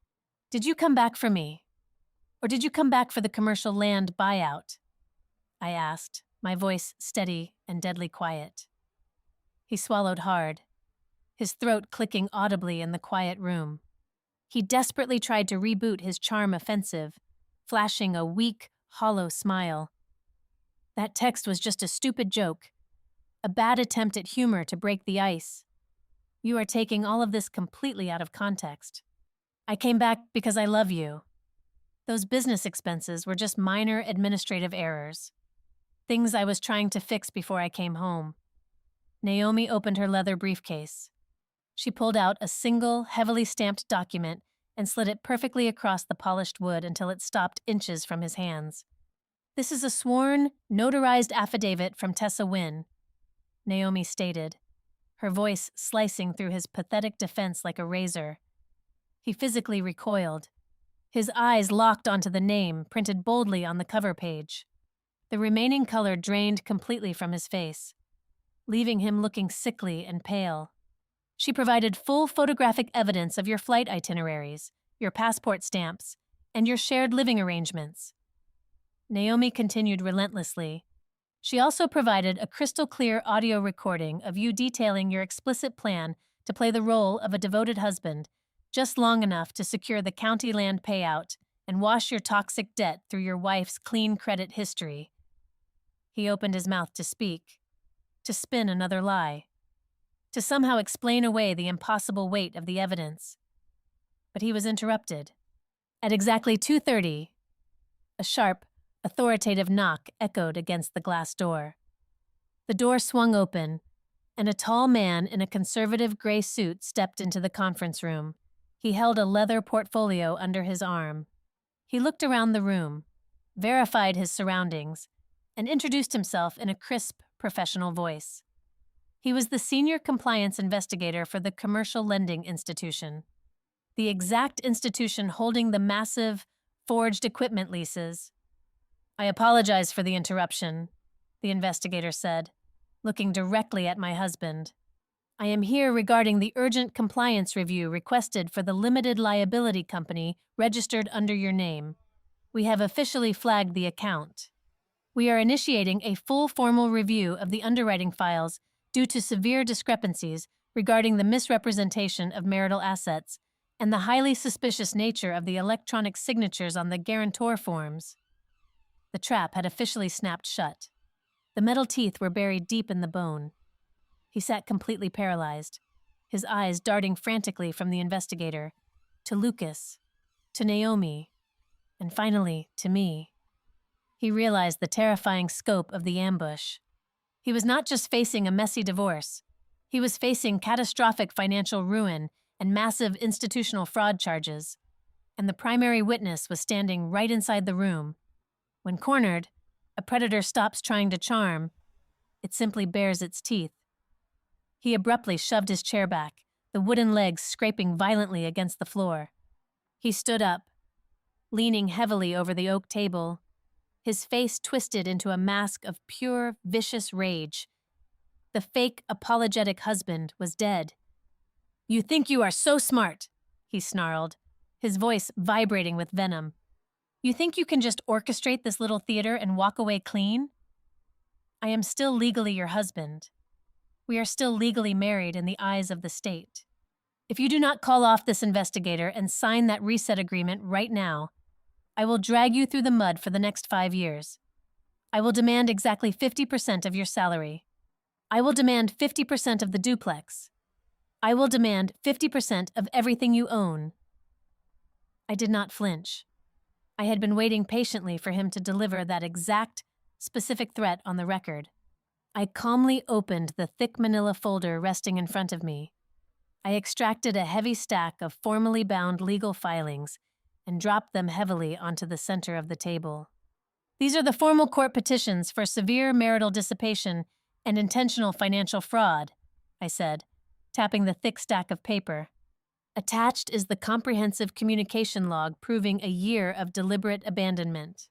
Did you come back for me? Or did you come back for the commercial land buyout? I asked, my voice steady and deadly quiet. He swallowed hard, his throat clicking audibly in the quiet room. He desperately tried to reboot his charm offensive, flashing a weak, hollow smile. That text was just a stupid joke, a bad attempt at humor to break the ice. You are taking all of this completely out of context. I came back because I love you. Those business expenses were just minor administrative errors, things I was trying to fix before I came home. Naomi opened her leather briefcase. She pulled out a single, heavily stamped document and slid it perfectly across the polished wood until it stopped inches from his hands. This is a sworn, notarized affidavit from Tessa Wynne, Naomi stated, her voice slicing through his pathetic defense like a razor. He physically recoiled. His eyes locked onto the name printed boldly on the cover page. The remaining color drained completely from his face, leaving him looking sickly and pale. She provided full photographic evidence of your flight itineraries, your passport stamps, and your shared living arrangements. Naomi continued relentlessly. She also provided a crystal-clear audio recording of you detailing your explicit plan to play the role of a devoted husband, just long enough to secure the county land payout and wash your toxic debt through your wife's clean credit history. He opened his mouth to speak, to spin another lie, to somehow explain away the impossible weight of the evidence. But he was interrupted. At exactly 2:30, a sharp, authoritative knock echoed against the glass door. The door swung open, and a tall man in a conservative gray suit stepped into the conference room. He held a leather portfolio under his arm. He looked around the room, verified his surroundings, and introduced himself in a crisp, professional voice. He was the senior compliance investigator for the Commercial Lending Institution, the exact institution holding the massive, forged equipment leases. I apologize for the interruption, the investigator said, looking directly at my husband. I am here regarding the urgent compliance review requested for the limited liability company registered under your name. We have officially flagged the account. We are initiating a full formal review of the underwriting files due to severe discrepancies regarding the misrepresentation of marital assets and the highly suspicious nature of the electronic signatures on the guarantor forms. The trap had officially snapped shut. The metal teeth were buried deep in the bone. He sat completely paralyzed, his eyes darting frantically from the investigator to Lucas, to Naomi, and finally to me. He realized the terrifying scope of the ambush. He was not just facing a messy divorce. He was facing catastrophic financial ruin and massive institutional fraud charges, and the primary witness was standing right inside the room. When cornered, a predator stops trying to charm. It simply bares its teeth. He abruptly shoved his chair back, the wooden legs scraping violently against the floor. He stood up, leaning heavily over the oak table, his face twisted into a mask of pure, vicious rage. The fake, apologetic husband was dead. "You think you are so smart," he snarled, his voice vibrating with venom. "You think you can just orchestrate this little theater and walk away clean? I am still legally your husband. We are still legally married in the eyes of the state. If you do not call off this investigator and sign that reset agreement right now, I will drag you through the mud for the next 5 years. I will demand exactly 50% of your salary. I will demand 50% of the duplex. I will demand 50% of everything you own." I did not flinch. I had been waiting patiently for him to deliver that exact, specific threat on the record. I calmly opened the thick manila folder resting in front of me. I extracted a heavy stack of formally bound legal filings and dropped them heavily onto the center of the table. "These are the formal court petitions for severe marital dissipation and intentional financial fraud," I said, tapping the thick stack of paper. "Attached is the comprehensive communication log proving a year of deliberate abandonment.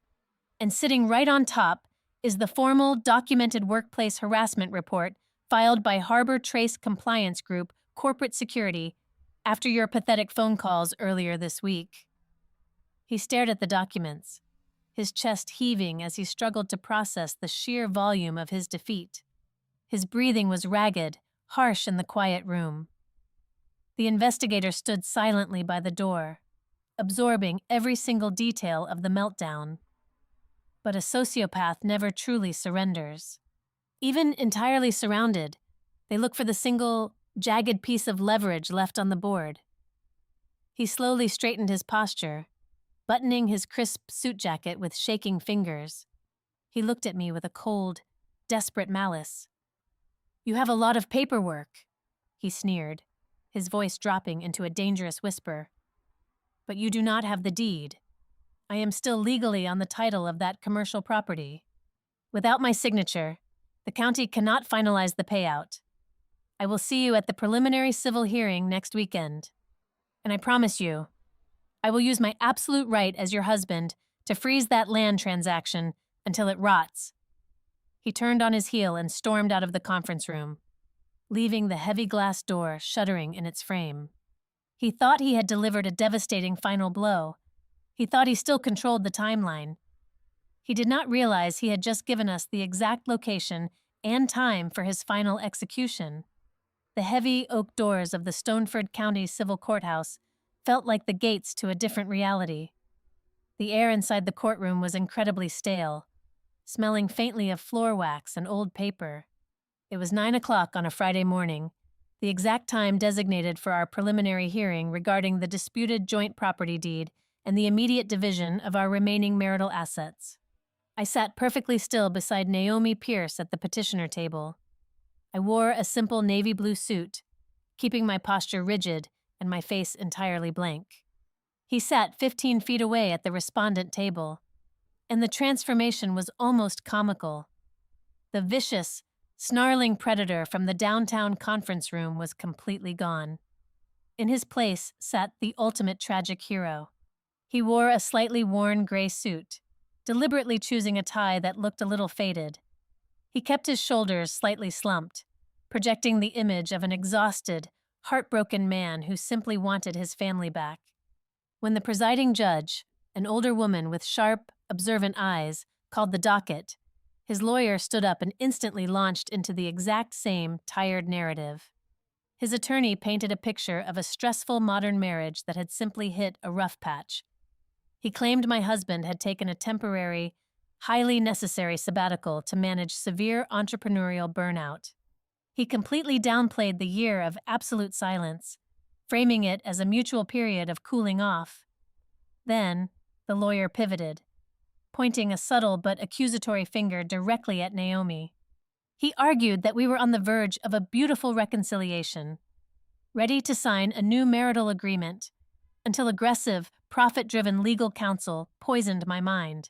And sitting right on top is the formal, documented workplace harassment report filed by Harbor Trace Compliance Group Corporate Security after your pathetic phone calls earlier this week." He stared at the documents, his chest heaving as he struggled to process the sheer volume of his defeat. His breathing was ragged, harsh in the quiet room. The investigator stood silently by the door, absorbing every single detail of the meltdown. But a sociopath never truly surrenders. Even entirely surrounded, they look for the single, jagged piece of leverage left on the board. He slowly straightened his posture, buttoning his crisp suit jacket with shaking fingers. He looked at me with a cold, desperate malice. "You have a lot of paperwork," he sneered, his voice dropping into a dangerous whisper. "But you do not have the deed. I am still legally on the title of that commercial property. Without my signature, the county cannot finalize the payout. I will see you at the preliminary civil hearing next weekend. And I promise you, I will use my absolute right as your husband to freeze that land transaction until it rots." He turned on his heel and stormed out of the conference room, leaving the heavy glass door shuddering in its frame. He thought he had delivered a devastating final blow. He thought he still controlled the timeline. He did not realize he had just given us the exact location and time for his final execution. The heavy oak doors of the Stoneford County Civil Courthouse felt like the gates to a different reality. The air inside the courtroom was incredibly stale, smelling faintly of floor wax and old paper. It was 9 o'clock on a Friday morning, the exact time designated for our preliminary hearing regarding the disputed joint property deed and the immediate division of our remaining marital assets. I sat perfectly still beside Naomi Pierce at the petitioner table. I wore a simple navy blue suit, keeping my posture rigid and my face entirely blank. He sat 15 feet away at the respondent table, and the transformation was almost comical. The vicious, snarling predator from the downtown conference room was completely gone. In his place sat the ultimate tragic hero. He wore a slightly worn gray suit, deliberately choosing a tie that looked a little faded. He kept his shoulders slightly slumped, projecting the image of an exhausted, heartbroken man who simply wanted his family back. When the presiding judge, an older woman with sharp, observant eyes, called the docket, his lawyer stood up and instantly launched into the exact same tired narrative. His attorney painted a picture of a stressful modern marriage that had simply hit a rough patch. He claimed my husband had taken a temporary, highly necessary sabbatical to manage severe entrepreneurial burnout. He completely downplayed the year of absolute silence, framing it as a mutual period of cooling off. Then, the lawyer pivoted, pointing a subtle but accusatory finger directly at Naomi. He argued that we were on the verge of a beautiful reconciliation, ready to sign a new marital agreement, until aggressive, profit-driven legal counsel poisoned my mind.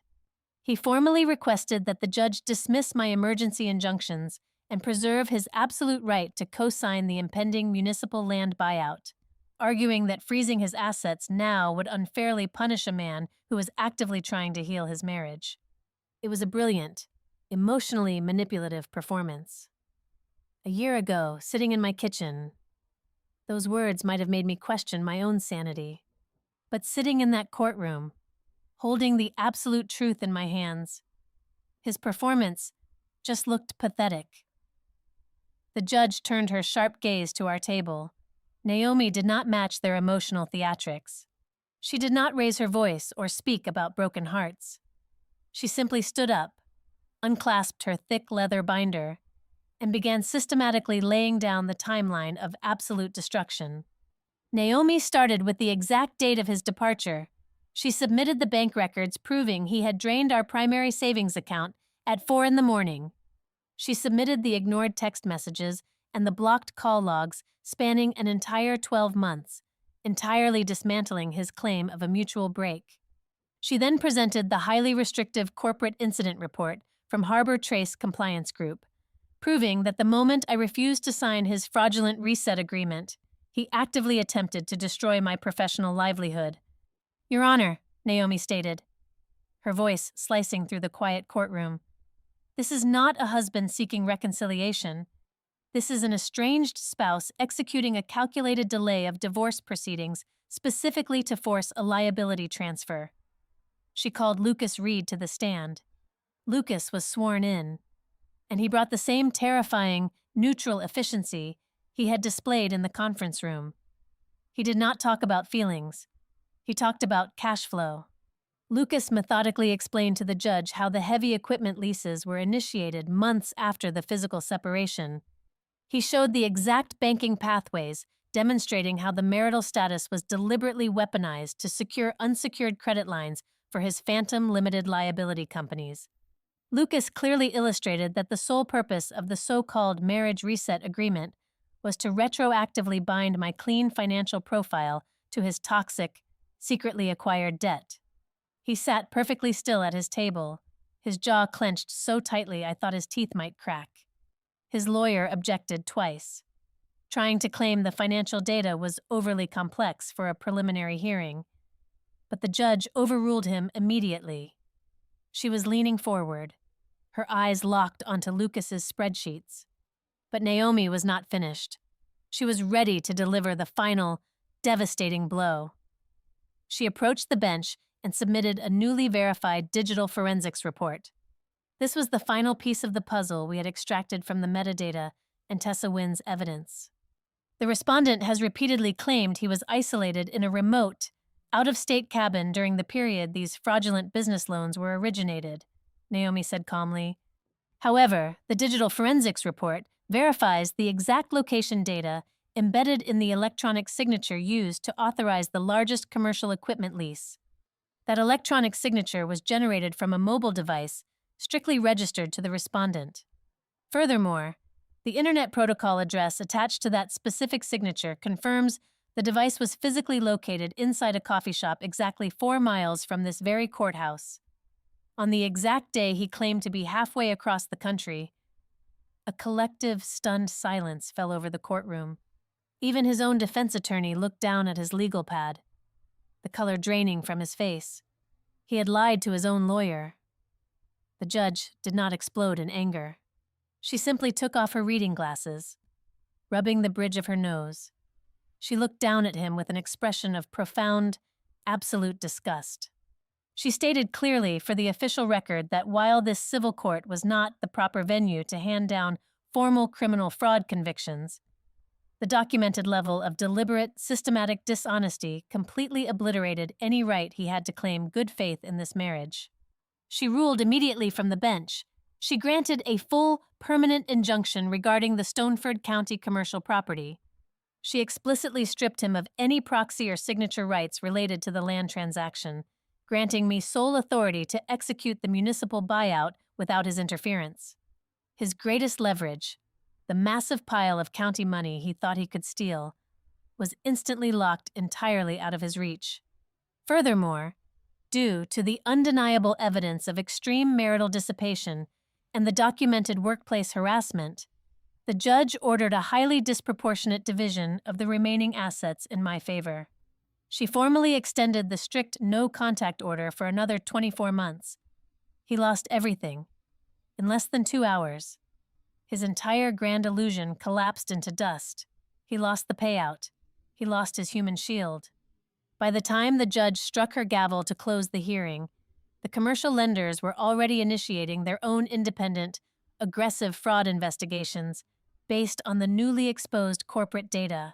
He formally requested that the judge dismiss my emergency injunctions and preserve his absolute right to co-sign the impending municipal land buyout. arguing that freezing his assets now would unfairly punish a man who was actively trying to heal his marriage. It was a brilliant, emotionally manipulative performance. A year ago, sitting in my kitchen, those words might have made me question my own sanity. But sitting in that courtroom, holding the absolute truth in my hands, his performance just looked pathetic. The judge turned her sharp gaze to our table. Naomi did not match their emotional theatrics. She did not raise her voice or speak about broken hearts. She simply stood up, unclasped her thick leather binder, and began systematically laying down the timeline of absolute destruction. Naomi started with the exact date of his departure. She submitted the bank records proving he had drained our primary savings account at 4 a.m. She submitted the ignored text messages and the blocked call logs spanning an entire 12 months, entirely dismantling his claim of a mutual break. She then presented the highly restrictive corporate incident report from Harbor Trace Compliance Group, proving that the moment I refused to sign his fraudulent reset agreement, he actively attempted to destroy my professional livelihood. "Your Honor," Naomi stated, her voice slicing through the quiet courtroom, "this is not a husband seeking reconciliation. This is an estranged spouse executing a calculated delay of divorce proceedings specifically to force a liability transfer." She called Lucas Reed to the stand. Lucas was sworn in, and he brought the same terrifying, neutral efficiency he had displayed in the conference room. He did not talk about feelings. He talked about cash flow. Lucas methodically explained to the judge how the heavy equipment leases were initiated months after the physical separation. He showed the exact banking pathways, demonstrating how the marital status was deliberately weaponized to secure unsecured credit lines for his phantom limited liability companies. Lucas clearly illustrated that the sole purpose of the so-called marriage reset agreement was to retroactively bind my clean financial profile to his toxic, secretly acquired debt. He sat perfectly still at his table, his jaw clenched so tightly I thought his teeth might crack. His lawyer objected twice, trying to claim the financial data was overly complex for a preliminary hearing, but the judge overruled him immediately. She was leaning forward, her eyes locked onto Lucas's spreadsheets. But Naomi was not finished. She was ready to deliver the final, devastating blow. She approached the bench and submitted a newly verified digital forensics report. This was the final piece of the puzzle we had extracted from the metadata and Tessa Wynn's evidence. The respondent has repeatedly claimed he was isolated in a remote, out-of-state cabin during the period these fraudulent business loans were originated, Naomi said calmly. However, the digital forensics report verifies the exact location data embedded in the electronic signature used to authorize the largest commercial equipment lease. That electronic signature was generated from a mobile device strictly registered to the respondent. Furthermore, the Internet Protocol address attached to that specific signature confirms the device was physically located inside a coffee shop exactly 4 miles from this very courthouse. On the exact day he claimed to be halfway across the country, a collective, stunned silence fell over the courtroom. Even his own defense attorney looked down at his legal pad, the color draining from his face. He had lied to his own lawyer. The judge did not explode in anger. She simply took off her reading glasses, rubbing the bridge of her nose. She looked down at him with an expression of profound, absolute disgust. She stated clearly for the official record that while this civil court was not the proper venue to hand down formal criminal fraud convictions, the documented level of deliberate, systematic dishonesty completely obliterated any right he had to claim good faith in this marriage. She ruled immediately from the bench. She granted a full, permanent injunction regarding the Stoneford County commercial property. She explicitly stripped him of any proxy or signature rights related to the land transaction, granting me sole authority to execute the municipal buyout without his interference. His greatest leverage, the massive pile of county money he thought he could steal, was instantly locked entirely out of his reach. Furthermore, due to the undeniable evidence of extreme marital dissipation and the documented workplace harassment, The judge ordered a highly disproportionate division of the remaining assets in my favor. She formally extended the strict no-contact order for another 24 months. He lost everything. In less than 2 hours, his entire grand illusion collapsed into dust. He lost the payout. He lost his human shield. By the time the judge struck her gavel to close the hearing, the commercial lenders were already initiating their own independent, aggressive fraud investigations based on the newly exposed corporate data.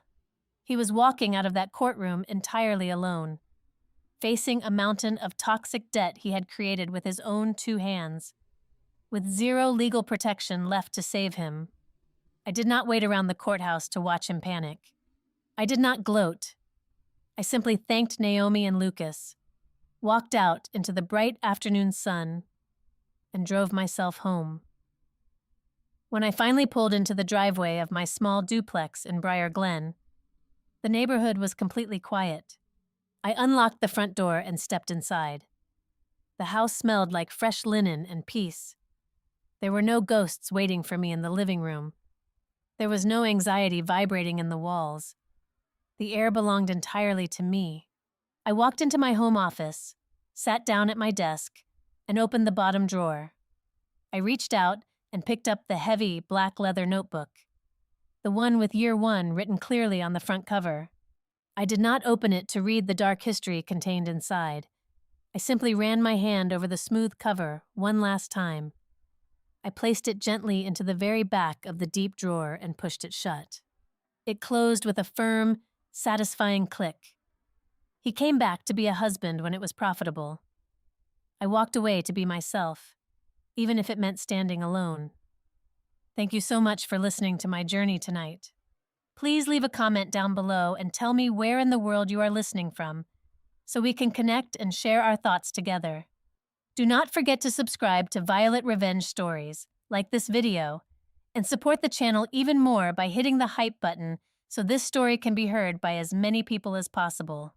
He was walking out of that courtroom entirely alone, facing a mountain of toxic debt he had created with his own 2 hands, with zero legal protection left to save him. I did not wait around the courthouse to watch him panic. I did not gloat. I simply thanked Naomi and Lucas, walked out into the bright afternoon sun, and drove myself home. When I finally pulled into the driveway of my small duplex in Briar Glen, the neighborhood was completely quiet. I unlocked the front door and stepped inside. The house smelled like fresh linen and peace. There were no ghosts waiting for me in the living room. There was no anxiety vibrating in the walls. The air belonged entirely to me. I walked into my home office, sat down at my desk, and opened the bottom drawer. I reached out and picked up the heavy black leather notebook, the one with year 1 written clearly on the front cover. I did not open it to read the dark history contained inside. I simply ran my hand over the smooth cover one last time. I placed it gently into the very back of the deep drawer and pushed it shut. It closed with a firm, satisfying click. He came back to be a husband when it was profitable. I walked away to be myself, even if it meant standing alone. Thank you so much for listening to my journey tonight. Please leave a comment down below and tell me where in the world you are listening from, so we can connect and share our thoughts together. Do not forget to subscribe to Violet Revenge Stories, like this video, and support the channel even more by hitting the hype button so this story can be heard by as many people as possible.